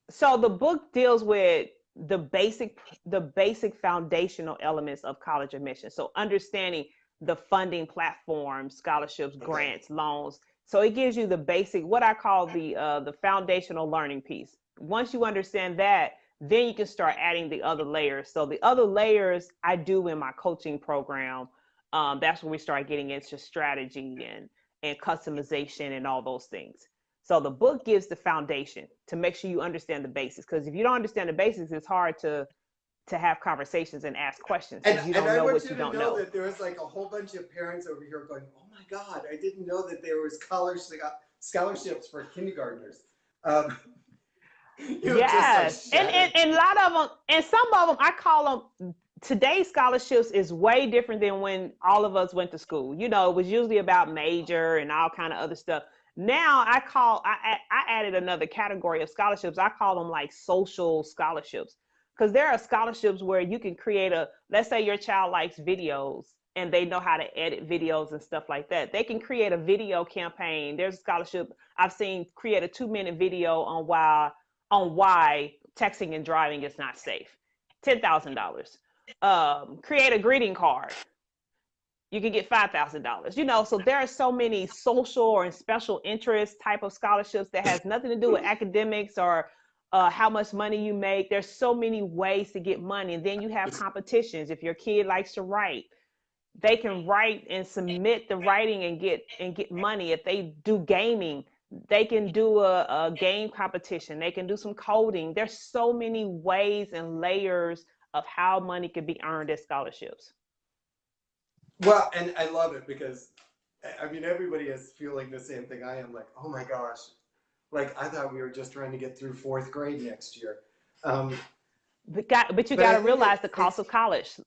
So the book deals with the basic foundational elements of college admission. So understanding the funding platforms, scholarships, grants, loans. So it gives you the basic, what I call the foundational learning piece. Once you understand that, then you can start adding the other layers. So the other layers I do in my coaching program. That's when we start getting into strategy and customization and all those things. So the book gives the foundation to make sure you understand the basics. Because if you don't understand the basics, it's hard to have conversations and ask questions because you don't know what you don't know. That there was like a whole bunch of parents over here going, "Oh my God, I didn't know that there was scholarships for kindergartners." Yes, and a lot of them, and some of them, I call them. Today's scholarships is way different than when all of us went to school. You know, it was usually about major and all kind of other stuff. Now I added another category of scholarships. I call them like social scholarships. Because there are scholarships where you can create let's say your child likes videos and they know how to edit videos and stuff like that. They can create a video campaign. There's a scholarship I've seen create a 2-minute video on why texting and driving is not safe. $10,000. Create a greeting card. You can get $5,000. You know, so there are so many social or special interest type of scholarships that has nothing to do with academics or how much money you make. There's so many ways to get money. And then you have competitions. If your kid likes to write, they can write and submit the writing and get money. If they do gaming, they can do a game competition. They can do some coding. There's so many ways and layers of how money can be earned as scholarships. Well, and I love it because, I mean, everybody is feeling the same thing I am. Like, oh my gosh. Like, I thought we were just trying to get through fourth grade next year. But you got to realize the cost of college.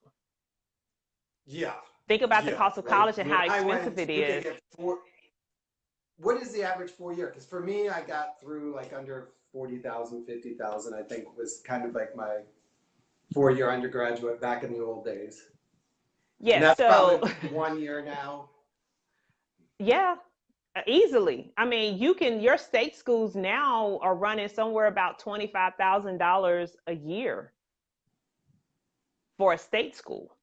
Yeah. Think about the cost of college and how expensive it is. What is the average 4-year? Because for me, I got through like under 40,000, 50,000, I think was kind of like my 4-year undergraduate back in the old days. Yeah, that's probably 1 year now. Yeah. Easily. I mean, your state schools now are running somewhere about $25,000 a year for a state school.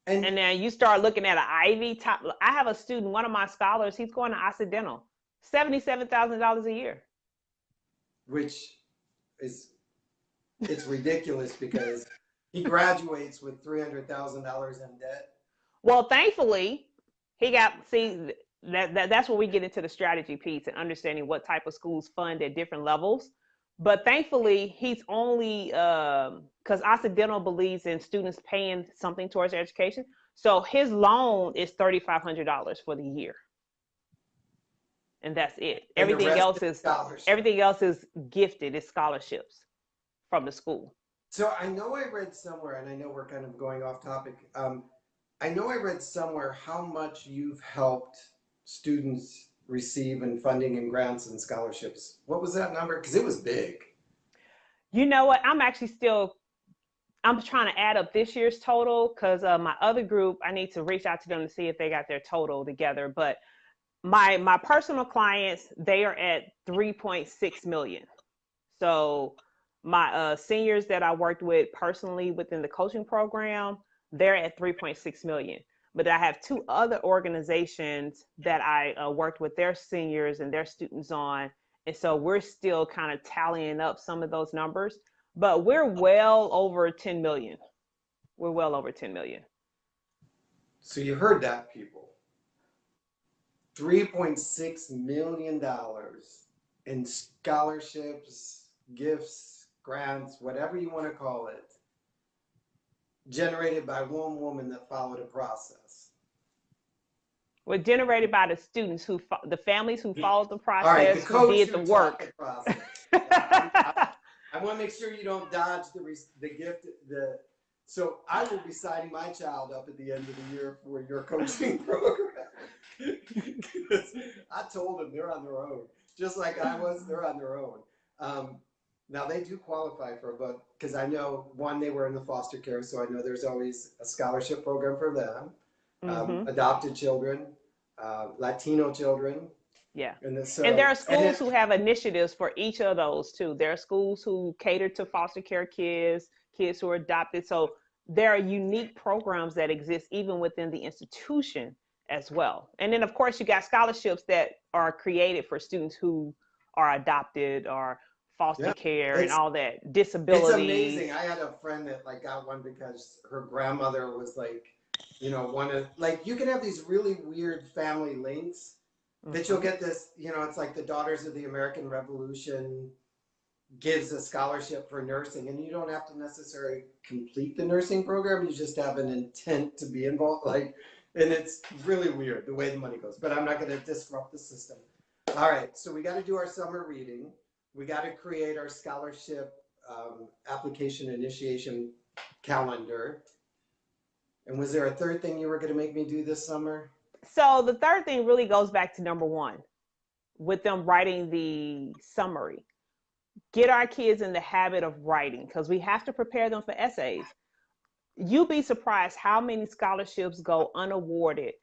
And then you start looking at an Ivy top. I have a student, one of my scholars, he's going to Occidental, $77,000 a year. Which is it's ridiculous because he graduates with $300,000 in debt. Well, thankfully, he got see that's where we get into the strategy piece and understanding what type of schools fund at different levels. But thankfully, he's only because Occidental believes in students paying something towards their education. So his loan is $3,500 for the year, and that's it. And the rest is Everything else is gifted. It's scholarships from the school. So I know I read somewhere, and I know we're kind of going off topic. I know I read somewhere how much you've helped students receive in funding and grants and scholarships. What was that number? Because it was big. You know what? I'm trying to add up this year's total because my other group, I need to reach out to them to see if they got their total together. But my personal clients, they are at 3.6 million. So my seniors that I worked with personally within the coaching program, they're at 3.6 million. But I have two other organizations that I worked with their seniors and their students on. And so we're still kind of tallying up some of those numbers, but we're well over 10 million. We're well over 10 million. So you heard that, people. $3.6 million in scholarships, gifts, grants, whatever you want to call it, generated by one woman that followed a process. Were generated by the students the families who followed the process, all right, the coach who did the work. The process. I want to make sure you don't dodge the gift. So I will be signing my child up at the end of the year for your coaching program. I told them they're on their own, just like I was. They're on their own. Now they do qualify for a book because I know one, they were in the foster care, so I know there's always a scholarship program for them. Adopted children, Latino children. Yeah. And there are schools who have initiatives for each of those too. There are schools who cater to foster care kids who are adopted. So there are unique programs that exist even within the institution as well. And then of course you got scholarships that are created for students who are adopted or foster care and all that, disabilities. It's amazing. I had a friend that got one because her grandmother was one of you can have these really weird family links that you'll get this, it's like the Daughters of the American Revolution gives a scholarship for nursing, and you don't have to necessarily complete the nursing program. You just have an intent to be involved. And it's really weird the way the money goes, but I'm not going to disrupt the system. All right. So we got to do our summer reading. We got to create our scholarship application initiation calendar. And was there a third thing you were going to make me do this summer? So the third thing really goes back to number one, with them writing the summary. Get our kids in the habit of writing because we have to prepare them for essays. You'll be surprised how many scholarships go unawarded.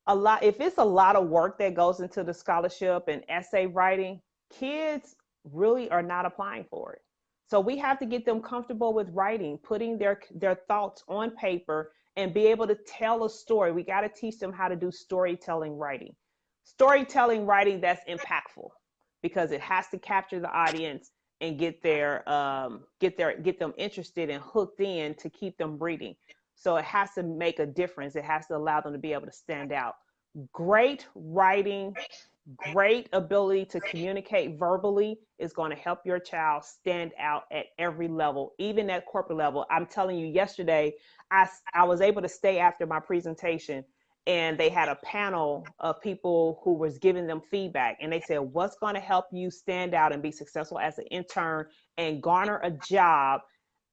If it's a lot of work that goes into the scholarship and essay writing, kids really are not applying for it. So we have to get them comfortable with writing, putting their thoughts on paper and be able to tell a story. We got to teach them how to do storytelling writing. Storytelling writing that's impactful because it has to capture the audience and get them interested and hooked in to keep them reading. So it has to make a difference. It has to allow them to be able to stand out. Great writing, great ability to communicate verbally is going to help your child stand out at every level, even at corporate level. I'm telling you, yesterday, I was able to stay after my presentation and they had a panel of people who was giving them feedback. And they said, what's going to help you stand out and be successful as an intern and garner a job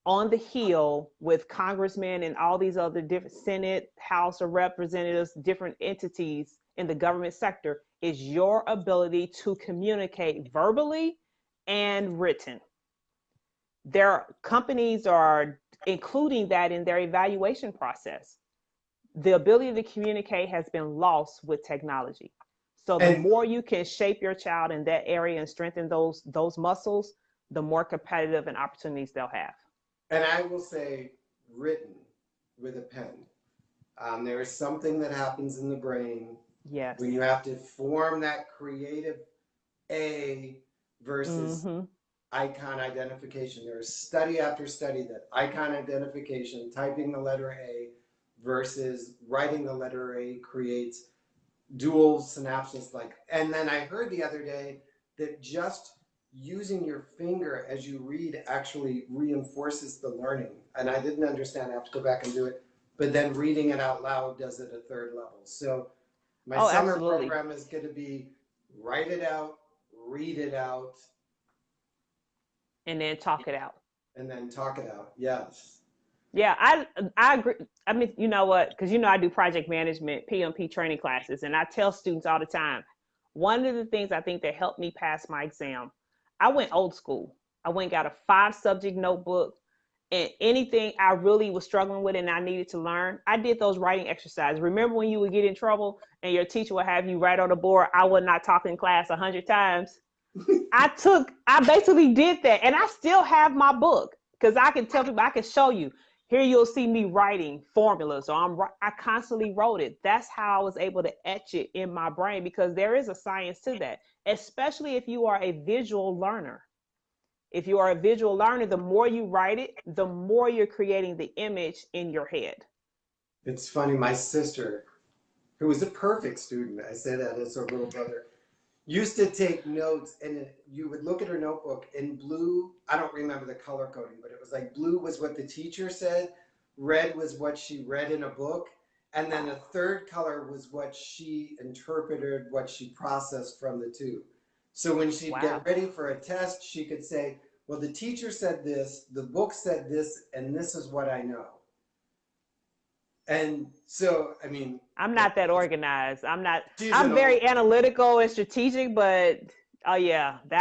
on the Hill with congressmen and all these other different Senate, House of Representatives, different entities in the government sector is your ability to communicate verbally and written. Their companies are including that in their evaluation process. The ability to communicate has been lost with technology. So the more you can shape your child in that area and strengthen those muscles, the more competitive and opportunities they'll have. And I will say written with a pen. There is something that happens in the brain when you have to form that creative A versus icon identification. There is study after study that icon identification, typing the letter A versus writing the letter A creates dual synapses. And then I heard the other day that just using your finger as you read actually reinforces the learning. And I didn't understand, I have to go back and do it. But then reading it out loud does it a third level. So my Oh, summer absolutely. program is going to be write it out, read it out, And then talk it out. and then talk it out. Yes. Yeah, I agree. I mean, you know what? Because I do project management, PMP training classes, and I tell students all the time. One of the things I think that helped me pass my exam, I went old school. I went and got a 5 subject notebook, and anything I really was struggling with and I needed to learn, I did those writing exercises. Remember when you would get in trouble and your teacher would have you write on the board, "I will not talk in class" 100 times. I basically did that, and I still have my book because I can tell people, I can show you. Here you'll see me writing formulas, or I constantly wrote it. That's how I was able to etch it in my brain, because there is a science to that, especially if you are a visual learner. If you are a visual learner, the more you write it, the more you're creating the image in your head. It's funny, my sister, who was a perfect student, I say that as her little brother, used to take notes, and you would look at her notebook in blue. I don't remember the color coding, but it was like blue was what the teacher said, red was what she read in a book, and then a third color was what she interpreted, what she processed from the two. So when she'd Wow. get ready for a test, she could say, well, the teacher said this, the book said this, and this is what I know. And so, I mean, I'm not that organized. I'm not, she's an I'm old. very analytical and strategic, but oh yeah, And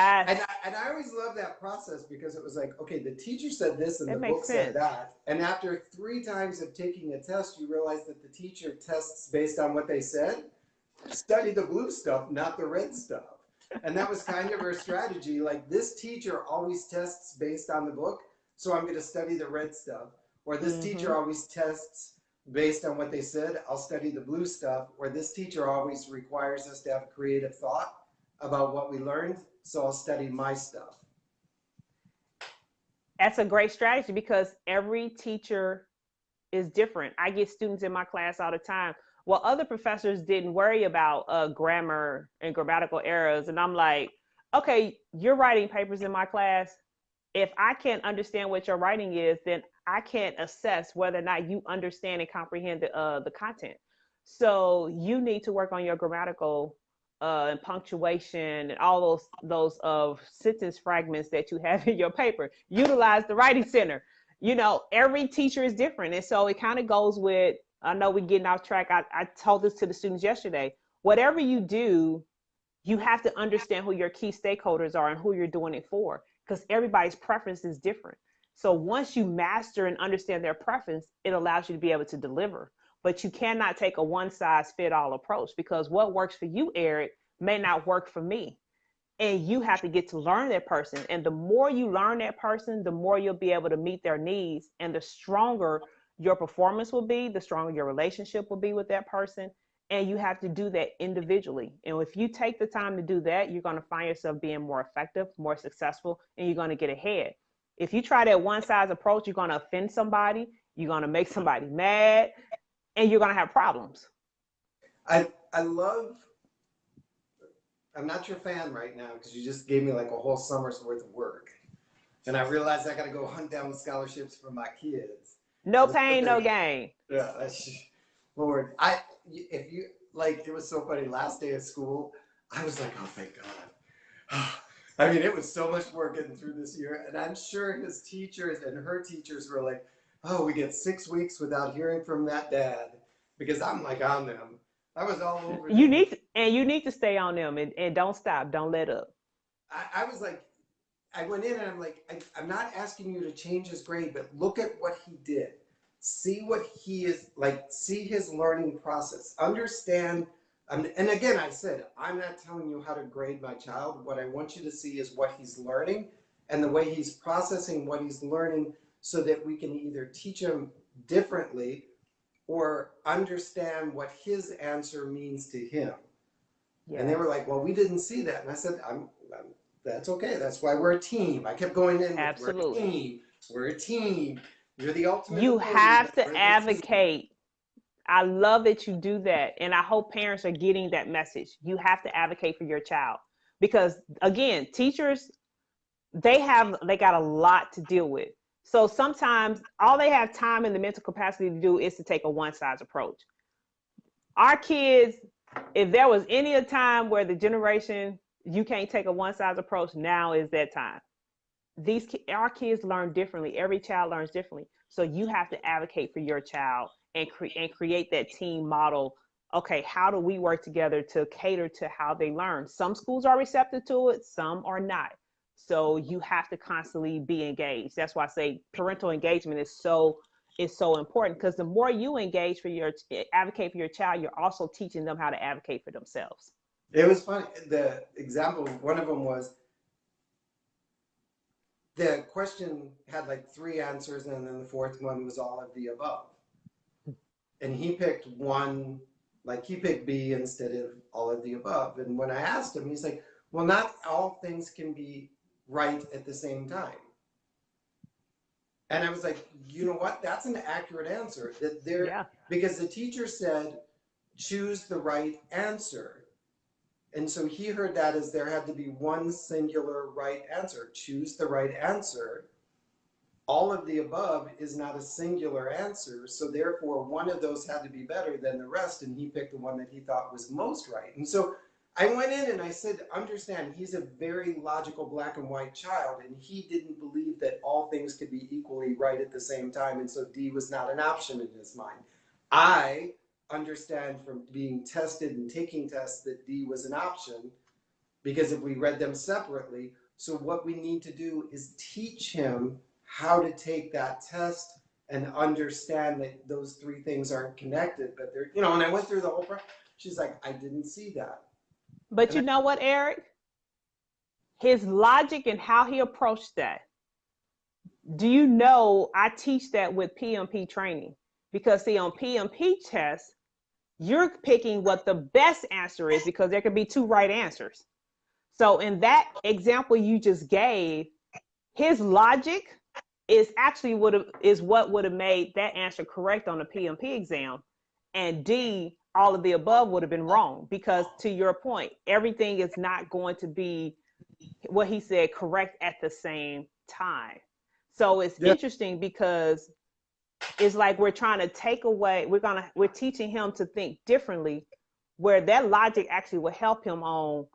I always love that process, because it was like, okay, the teacher said this and the it book makes said sense. that. And after 3 times of taking a test, you realize that the teacher tests based on what they said. Study the blue stuff, not the red stuff. And that was kind of her strategy. Like, this teacher always tests based on the book, so I'm going to study the red stuff. Or this Mm-hmm. teacher always tests based on what they said, I'll study the blue stuff. Or this teacher always requires us to have creative thought about what we learned, so I'll study my stuff. That's a great strategy, because every teacher is different. I get students in my class all the time. Well, other professors didn't worry about grammar and grammatical errors. And I'm like, okay, you're writing papers in my class. If I can't understand what your writing is, then I can't assess whether or not you understand and comprehend the content. So you need to work on your grammatical and punctuation and all those sentence fragments that you have in your paper. Utilize the writing center. Every teacher is different, and so it kind of goes with. I know we're getting off track. I told this to the students yesterday. Whatever you do, you have to understand who your key stakeholders are and who you're doing it for, because everybody's preference is different. So once you master and understand their preference, it allows you to be able to deliver. But you cannot take a one size fit all approach, because what works for you, Eric, may not work for me. And you have to get to learn that person. And the more you learn that person, the more you'll be able to meet their needs, and the stronger your performance will be, the stronger your relationship will be with that person. And you have to do that individually. And if you take the time to do that, you're going to find yourself being more effective, more successful, and you're going to get ahead. If you try that one size approach, you're going to offend somebody, you're going to make somebody mad, and you're going to have problems. I love. I'm not your fan right now, because you just gave me like a whole summer's worth of work, and I realized I got to go hunt down scholarships for my kids. No pain, no gain. Yeah, Lord, if you like, it was so funny. Last day of school, I was like, oh, thank God. I mean, it was so much work getting through this year, and I'm sure his teachers and her teachers were like, oh, we get 6 weeks without hearing from that dad, because I'm like on them. I was all over them. You need to stay on them, and don't stop, don't let up. I was like, I went in and I'm like, I'm not asking you to change his grade, but look at what he did. See what he is like, see his learning process. Understand. And again, I said, I'm not telling you how to grade my child. What I want you to see is what he's learning and the way he's processing what he's learning, so that we can either teach him differently or understand what his answer means to him. And they Yes. were like, well, we didn't see that. And I said, that's okay. That's why we're a team. I kept going in with, we're a Absolutely. team. We're a team. You're the ultimate You authority, have but we're to the team. advocate. I love that you do that. And I hope parents are getting that message. You have to advocate for your child because again, teachers, they got a lot to deal with. So sometimes all they have time and the mental capacity to do is to take a one size approach. Our kids, if there was any a time where the generation you can't take a one size approach, now is that time. Our kids learn differently. Every child learns differently. So you have to advocate for your child and create that team model. Okay, how do we work together to cater to how they learn? Some schools are receptive to it, some are not. So you have to constantly be engaged. That's why I say parental engagement is so important because the more you engage for your advocate for your child, you're also teaching them how to advocate for themselves. It was funny. The example, one of them was the question had like three answers, and then the fourth one was all of the above. And he picked one, like he picked B instead of all of the above. And when I asked him, he's like, well, not all things can be right at the same time. And I was like, you know what? That's an accurate answer. That there, Yeah. because the teacher said, choose the right answer. And so he heard that as there had to be one singular right answer. Choose the right answer. All of the above is not a singular answer. So therefore, one of those had to be better than the rest. And he picked the one that he thought was most right. And so I went in and I said, understand, he's a very logical black and white child. And he didn't believe that all things could be equally right at the same time. And so D was not an option in his mind. I understand from being tested and taking tests that D was an option because if we read them separately. So what we need to do is teach him how to take that test and understand that those three things aren't connected, but they're, you know, and I went through the whole process. She's like, I didn't see that. But And you know what, Eric? His logic and how he approached that. Do you know I teach that with PMP training? Because see, on PMP tests, you're picking what the best answer is because there could be two right answers. So in that example you just gave, his logic is actually what would have made that answer correct on the PMP exam. And D, all of the above would have been wrong because to your point, everything is not going to be what he said correct at the same time. So it's yeah, interesting because it's like we're trying to take away, we're teaching him to think differently, where that logic actually will help him on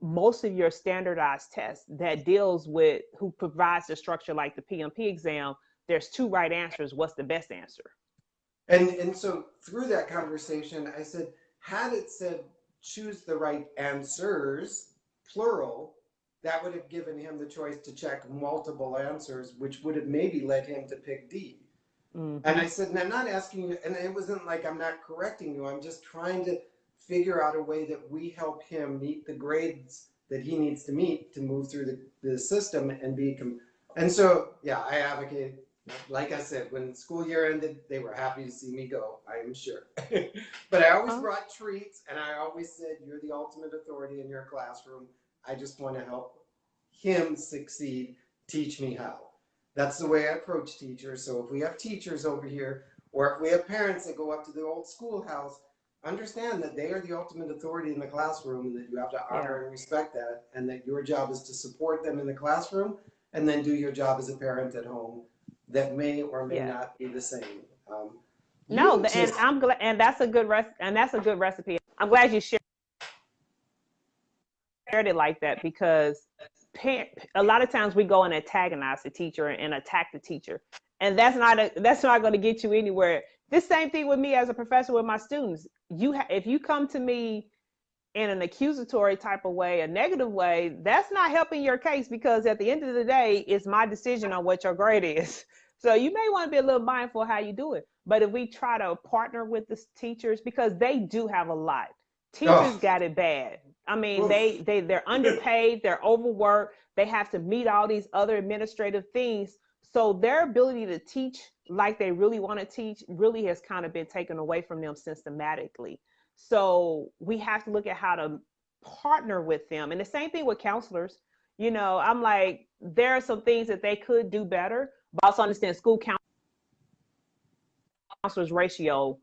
most of your standardized tests that deals with who provides the structure like the PMP exam. There's two right answers. What's the best answer? and so through that conversation, I said, had it said choose the right answers, plural, that would have given him the choice to check multiple answers, which would have maybe led him to pick D. And Mm-hmm. I said, and I'm not asking you, and it wasn't like I'm not correcting you. I'm just trying to figure out a way that we help him meet the grades that he needs to meet to move through the system and be. And so, yeah, I advocate. Like I said, when school year ended, they were happy to see me go, I am sure. But I always Huh? brought treats, and I always said, you're the ultimate authority in your classroom. I just want to help him succeed. Teach me how. That's the way I approach teachers. So if we have teachers over here, or if we have parents that go up to the old schoolhouse, understand that they are the ultimate authority in the classroom and that you have to Yeah. honor and respect that, and that your job is to support them in the classroom and then do your job as a parent at home that may or may Yeah. not be the same. No, You just, and I'm glad, and that's a good recipe. I'm glad you shared it like that because a lot of times we go and antagonize the teacher and attack the teacher, and that's not going to get you anywhere. This same thing with me as a professor with my students. If you come to me in an accusatory type of way, a negative way, that's not helping your case because at the end of the day, it's my decision on what your grade is. So you may want to be a little mindful of how you do it. But if we try to partner with the teachers, because they do have a lot, teachers oh, got it bad. I mean, oof. they're underpaid, they're overworked, they have to meet all these other administrative things. So their ability to teach like they really want to teach really has kind of been taken away from them systematically. So we have to look at how to partner with them. And the same thing with counselors. You know, I'm like, there are some things that they could do better, but also understand school counselors ratio,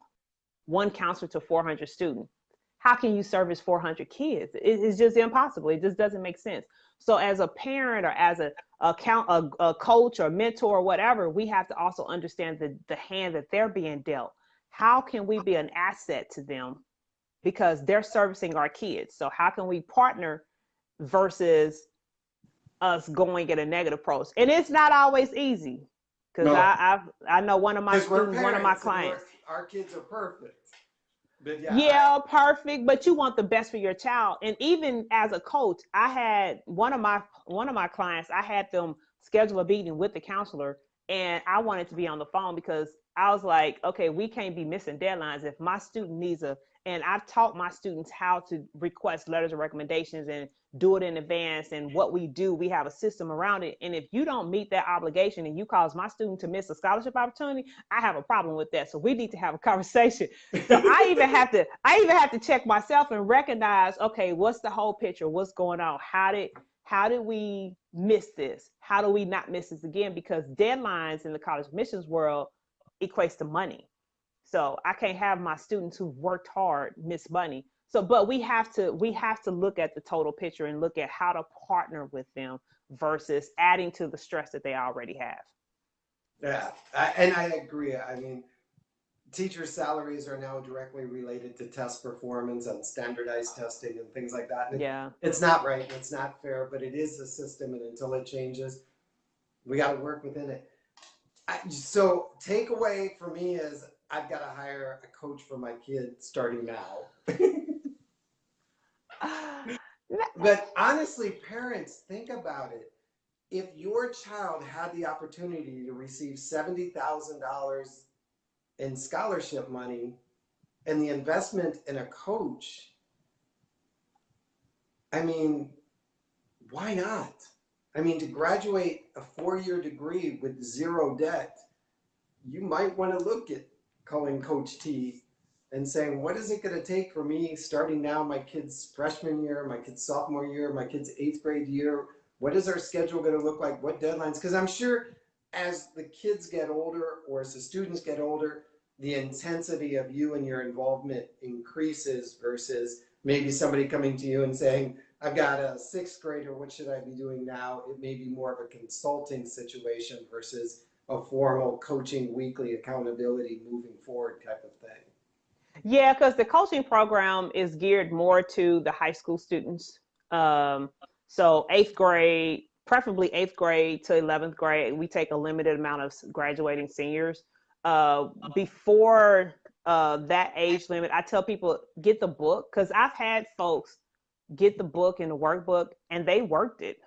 one counselor to 400 students. How can you service 400 kids? It's just impossible. It just doesn't make sense. So as a parent or as a coach or mentor or whatever, we have to also understand the hand that they're being dealt. How can we be an asset to them because they're servicing our kids? So how can we partner versus us going at a negative approach? And it's not always easy because No, I know one of my because we're students, one of my parents and clients. our kids are perfect. But yeah, Yeah, perfect, but you want the best for your child. And even as a coach, I had one of my clients, I had them schedule a meeting with the counselor, and I wanted to be on the phone because I was like, okay, we can't be missing deadlines. If my student needs and I've taught my students how to request letters of recommendations and do it in advance, and what we do, we have a system around it. And if you don't meet that obligation and you cause my student to miss a scholarship opportunity, I have a problem with that. So we need to have a conversation. So I even have to check myself and recognize, okay, what's the whole picture? What's going on? How did we miss this? How do we not miss this again? Because deadlines in the college admissions world equates to money. So I can't have my students who've worked hard miss money. So, but we have to look at the total picture and look at how to partner with them versus adding to the stress that they already have. yeah, and I agree. I mean, teachers' salaries are now directly related to test performance and standardized testing and things like that. And Yeah. it's not right. It's not fair, but it is a system, and until it changes, we got to work within it. So takeaway for me is I've got to hire a coach for my kid starting now. But honestly, parents, think about it. If your child had the opportunity to receive $70,000 in scholarship money and the investment in a coach, I mean, why not? I mean, to graduate a 4-year degree with zero debt, you might want to look at calling Coach T and saying, what is it going to take for me starting now, my kid's freshman year, my kid's sophomore year, my kid's 8th grade year? What is our schedule going to look like? What deadlines? Because I'm sure as the kids get older or as the students get older, the intensity of you and your involvement increases versus maybe somebody coming to you and saying, I've got a 6th grader, what should I be doing now? It may be more of a consulting situation versus a formal coaching weekly accountability moving forward type of thing. Yeah, because the coaching program is geared more to the high school students. Um, so eighth grade, preferably eighth grade to 11th grade, we take a limited amount of graduating seniors. Before that age limit, I tell people get the book because I've had folks get the book and the workbook and they worked it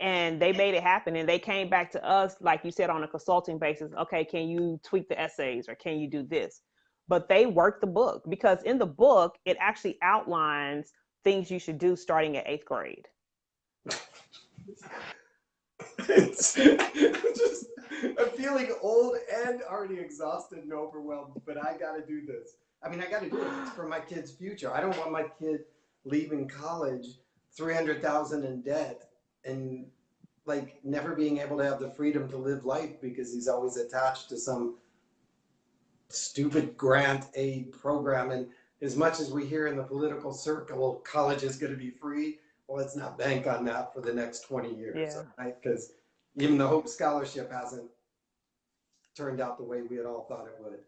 and they made it happen and they came back to us like you said on a consulting basis. Okay, can you tweak the essays or can you do this? But they worked the book because in the book it actually outlines things you should do starting at eighth grade. I'm feeling old and already exhausted and overwhelmed, but I got to do this. I mean, I got to do it. It's for my kid's future. I don't want my kid leaving college 300,000 in debt and like never being able to have the freedom to live life because he's always attached to some stupid grant aid program. And as much as we hear in the political circle, college is going to be free, well, let's not bank on that for the next 20 years, Yeah. right? Because even the Hope Scholarship hasn't turned out the way we had all thought it would.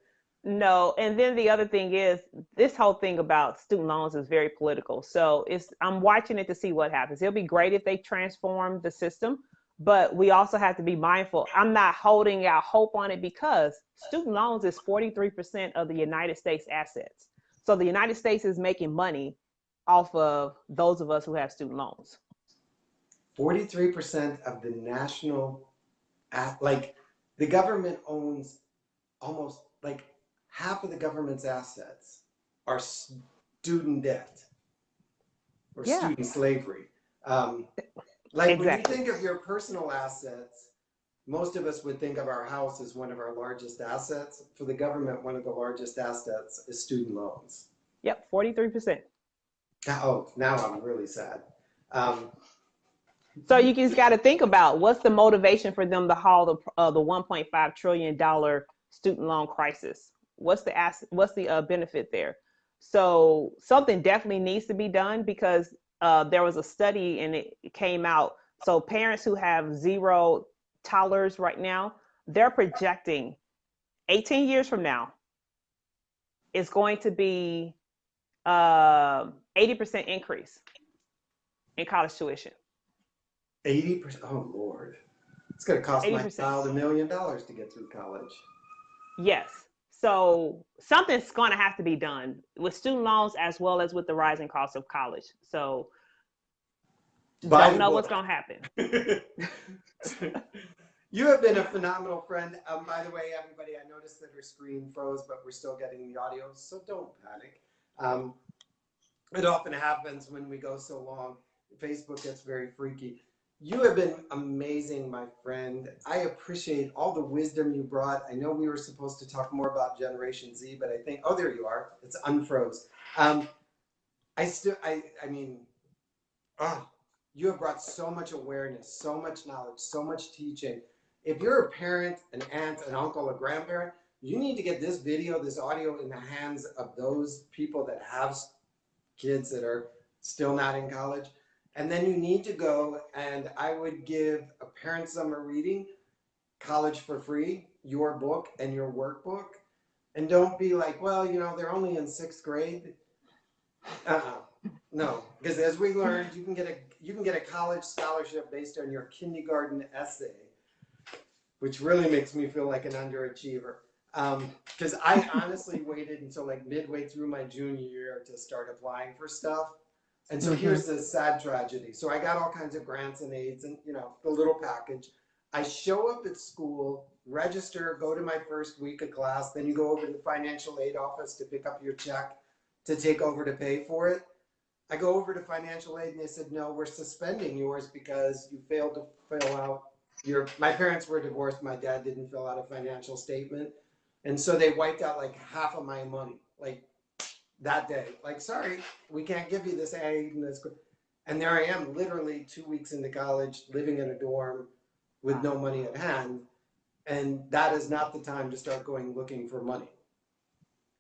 No, and then the other thing is this whole thing about student loans is very political. So I'm watching it to see what happens. It'll be great if they transform the system, but we also have to be mindful. I'm not holding out hope on it because student loans is 43% of the United States assets. So the United States is making money off of those of us who have student loans. 43% of the national, like the government owns almost like half of the government's assets are student debt or Yeah, student slavery. Um, like when you exactly. think of your personal assets, most of us would think of our house as one of our largest assets. For the government, one of the largest assets is student loans. Yep, 43%. Oh, now I'm really sad. Um, So you just got to think about what's the motivation for them to haul the $1.5 trillion student loan crisis. What's the benefit there? So something definitely needs to be done because there was a study and it came out. So parents who have zero toddlers right now, they're projecting 18 years from now, it's going to be 80% increase in college tuition. 80%. Oh Lord, it's going to cost my 80%. child $1 million to get through college. Yes. So something's going to have to be done with student loans as well as with the rising cost of college. So don't know what's going to happen. You have been a phenomenal friend. By the way, everybody, I noticed that her screen froze, but we're still getting the audio, so don't panic. It often happens when we go so long. Facebook gets very freaky. You have been amazing, my friend. I appreciate all the wisdom you brought. I know we were supposed to talk more about Generation Z, but I think, oh, there you are. It's unfroze. You have brought so much awareness, so much knowledge, so much teaching. If you're a parent, an aunt, an uncle, a grandparent, you need to get this video, this audio in the hands of those people that have kids that are still not in college. And then you need to go, and I would give a parent summer reading, College for Free, your book and your workbook. And don't be like, well, they're only in sixth grade. No, because as we learned, you can get a college scholarship based on your kindergarten essay, which really makes me feel like an underachiever. Because I honestly waited until like midway through my junior year to start applying for stuff. And so here's the sad tragedy. So I got all kinds of grants and aids and, the little package. I show up at school, register, go to my first week of class. Then you go over to the financial aid office to pick up your check to take over to pay for it. I go over to financial aid and they said, no, we're suspending yours because you failed to fill out my parents were divorced. My dad didn't fill out a financial statement. And so they wiped out like half of my money. Like, that day, like, sorry, we can't give you this aid and there I am, literally 2 weeks into college, living in a dorm with no money at hand, and that is not the time to start going looking for money.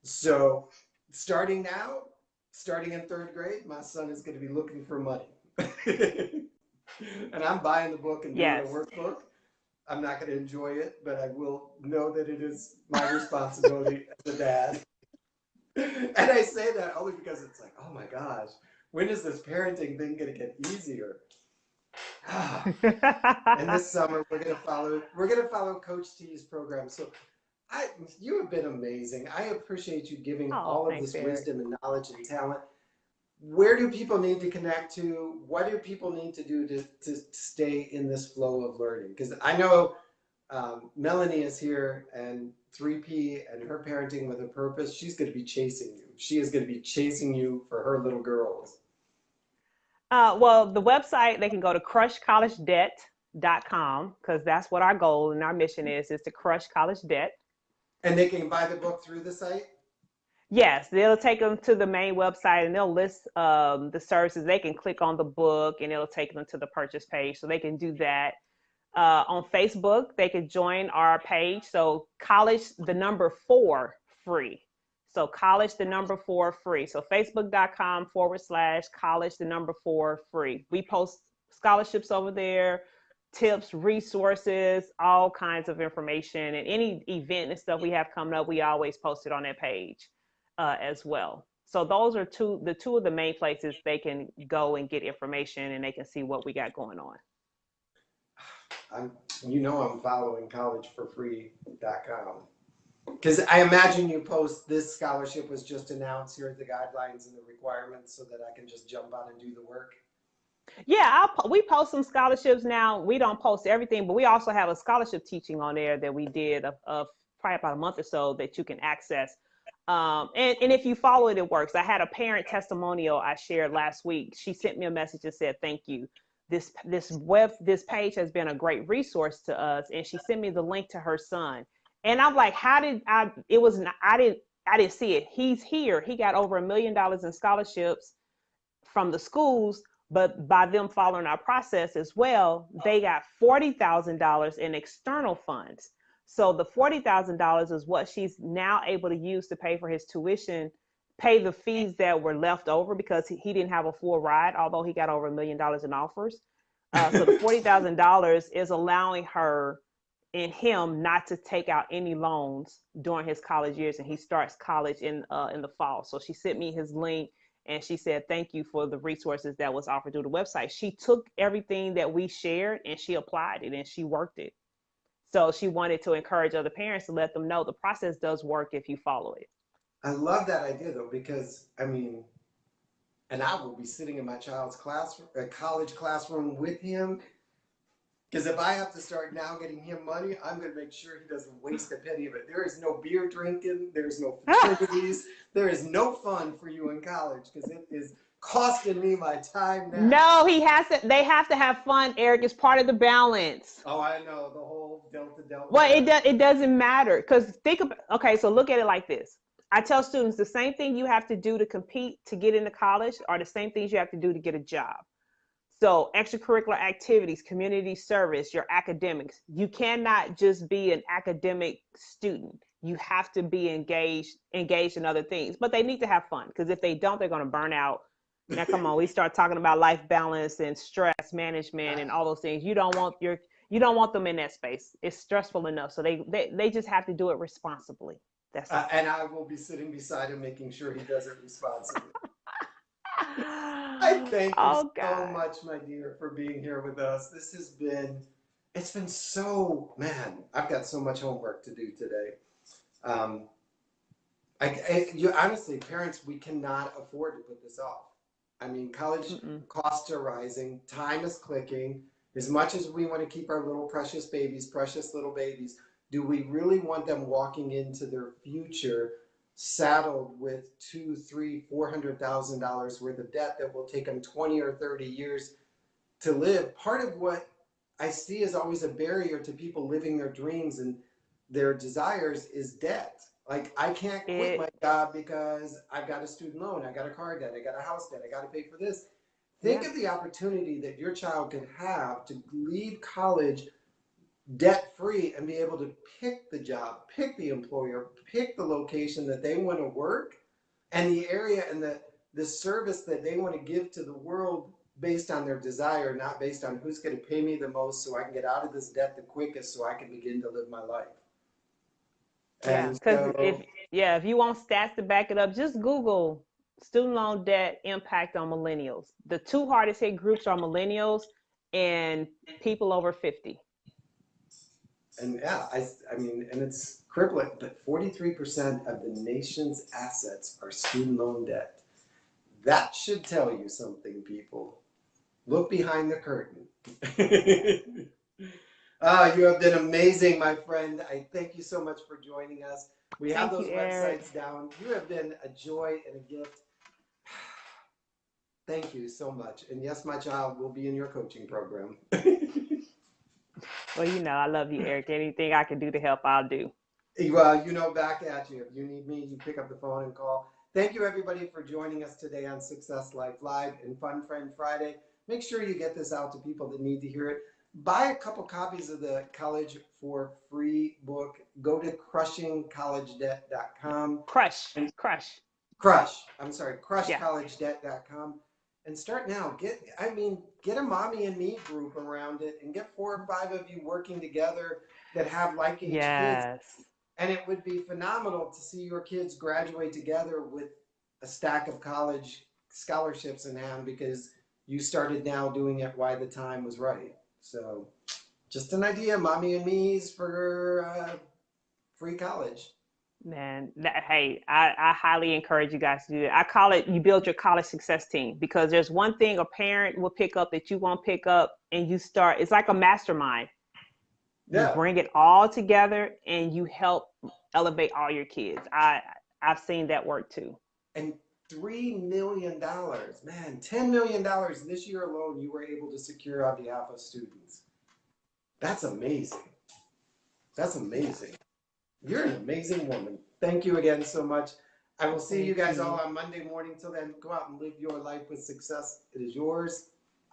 So, starting in third grade, my son is going to be looking for money, and I'm buying the book and doing a workbook. I'm not going to enjoy it, but I will know that it is my responsibility as a dad. And I say that only because it's like, oh my gosh, when is this parenting thing going to get easier? And this summer we're going to follow Coach T's program. So you have been amazing. I appreciate you giving all of this wisdom and knowledge and talent. Where do people need to connect to? What do people need to do to stay in this flow of learning? Because I know Melanie is here, and 3P and her parenting with a purpose, she's going to be chasing you. She is going to be chasing you for her little girls. Well, the website, they can go to crushcollegedebt.com because that's what our goal and our mission is to crush college debt. And they can buy the book through the site? Yes, they'll take them to the main website and they'll list the services. They can click on the book and it'll take them to the purchase page. So they can do that. On Facebook, they could join our page. So college, the number 4 free. So college, the number 4 free. So facebook.com/college, the number 4 free. We post scholarships over there, tips, resources, all kinds of information, and any event and stuff we have coming up, we always post it on that page as well. So those are two of the main places they can go and get information, and they can see what we got going on. I'm following collegeforfree.com because I imagine you post this scholarship was just announced. Here are the guidelines and the requirements so that I can just jump on and do the work. Yeah, we post some scholarships now. We don't post everything, but we also have a scholarship teaching on there that we did of probably about a month or so that you can access. And if you follow it, it works. I had a parent testimonial I shared last week. She sent me a message and said, thank you. This page has been a great resource to us. And she sent me the link to her son. And I'm like, I didn't see it. He's here. He got over $1 million in scholarships from the schools, But by them following our process as well, they got $40,000 in external funds. So the $40,000 is what she's now able to use to pay for his tuition, pay the fees that were left over because he didn't have a full ride, although he got over $1 million in offers. So the $40,000 is allowing her and him not to take out any loans during his college years, and he starts college in the fall. So she sent me his link, and she said thank you for the resources that was offered through the website. She took everything that we shared and she applied it and she worked it. So she wanted to encourage other parents to let them know the process does work if you follow it. I love that idea though, because I mean, and I will be sitting in my child's classroom, college classroom with him. Because if I have to start now getting him money, I'm going to make sure he doesn't waste a penny of it. There is no beer drinking. There's no fraternities. There is no fun for you in college because it is costing me my time now. No, he has to. They have to have fun, Eric. It's part of the balance. Oh, I know the whole Delta. Well, it doesn't matter because think about. Okay, so look at it like this. I tell students the same thing you have to do to compete to get into college are the same things you have to do to get a job. So extracurricular activities, community service, your academics. You cannot just be an academic student. You have to be engaged in other things. But they need to have fun because if they don't, they're going to burn out. Now, come on, we start talking about life balance and stress management and all those things. You don't want them in that space. It's stressful enough. So they just have to do it responsibly. That's and I will be sitting beside him making sure he does it responsibly. I thank you so much, my dear, for being here with us. It's been so, man, I've got so much homework to do today. Honestly, parents, we cannot afford to put this off. I mean, college costs are rising. Time is clicking. As much as we want to keep our little precious little babies, do we really want them walking into their future saddled with $200,000, $300,000, $400,000 worth of debt that will take them 20 or 30 years to live? Part of what I see is always a barrier to people living their dreams and their desires is debt. Like, I can't quit my job because I've got a student loan, I got a car debt, I got a house debt, I got to pay for this. Think of the opportunity that your child could have to leave college debt-free and be able to pick the job, pick the employer, pick the location that they want to work and the area and the service that they want to give to the world based on their desire, not based on who's going to pay me the most so I can get out of this debt the quickest so I can begin to live my life. Yeah, because if you want stats to back it up, just Google student loan debt impact on millennials. The two hardest hit groups are millennials and people over 50. And I mean, and it's crippling, but 43% of the nation's assets are student loan debt. That should tell you something, people. Look behind the curtain. You have been amazing, my friend. I thank you so much for joining us. We have those websites down. You have been a joy and a gift. Thank you so much. And yes, my child will be in your coaching program. Well, I love you, Eric. Anything I can do to help, I'll do. Well, back at you. If you need me, you pick up the phone and call. Thank you, everybody, for joining us today on Success Life Live and Fun Friend Friday. Make sure you get this out to people that need to hear it. Buy a couple copies of the College for Free book. Go to crushingcollegedebt.com. Crushcollegedebt.com. And start now. Get a mommy and me group around it and get 4 or 5 of you working together that have like-age kids. And it would be phenomenal to see your kids graduate together with a stack of college scholarships in hand because you started now doing it while the time was right. So just an idea, mommy and me's for free college. Man, hey, I highly encourage you guys to do it. I call it you build your college success team because there's one thing a parent will pick up that you won't pick up and you start, it's like a mastermind. Yeah. You bring it all together and you help elevate all your kids. I've seen that work too. And $3 million, man, $10 million this year alone you were able to secure on behalf of students. That's amazing. That's amazing. You're an amazing woman. Thank you again so much. I will see you guys all on Monday morning. Till then, go out and live your life with success. It is yours.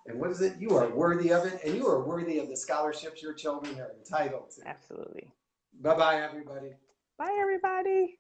And what is it? You are worthy of it, and you are worthy of the scholarships your children are entitled to. Absolutely. Bye-bye, everybody. Bye, everybody.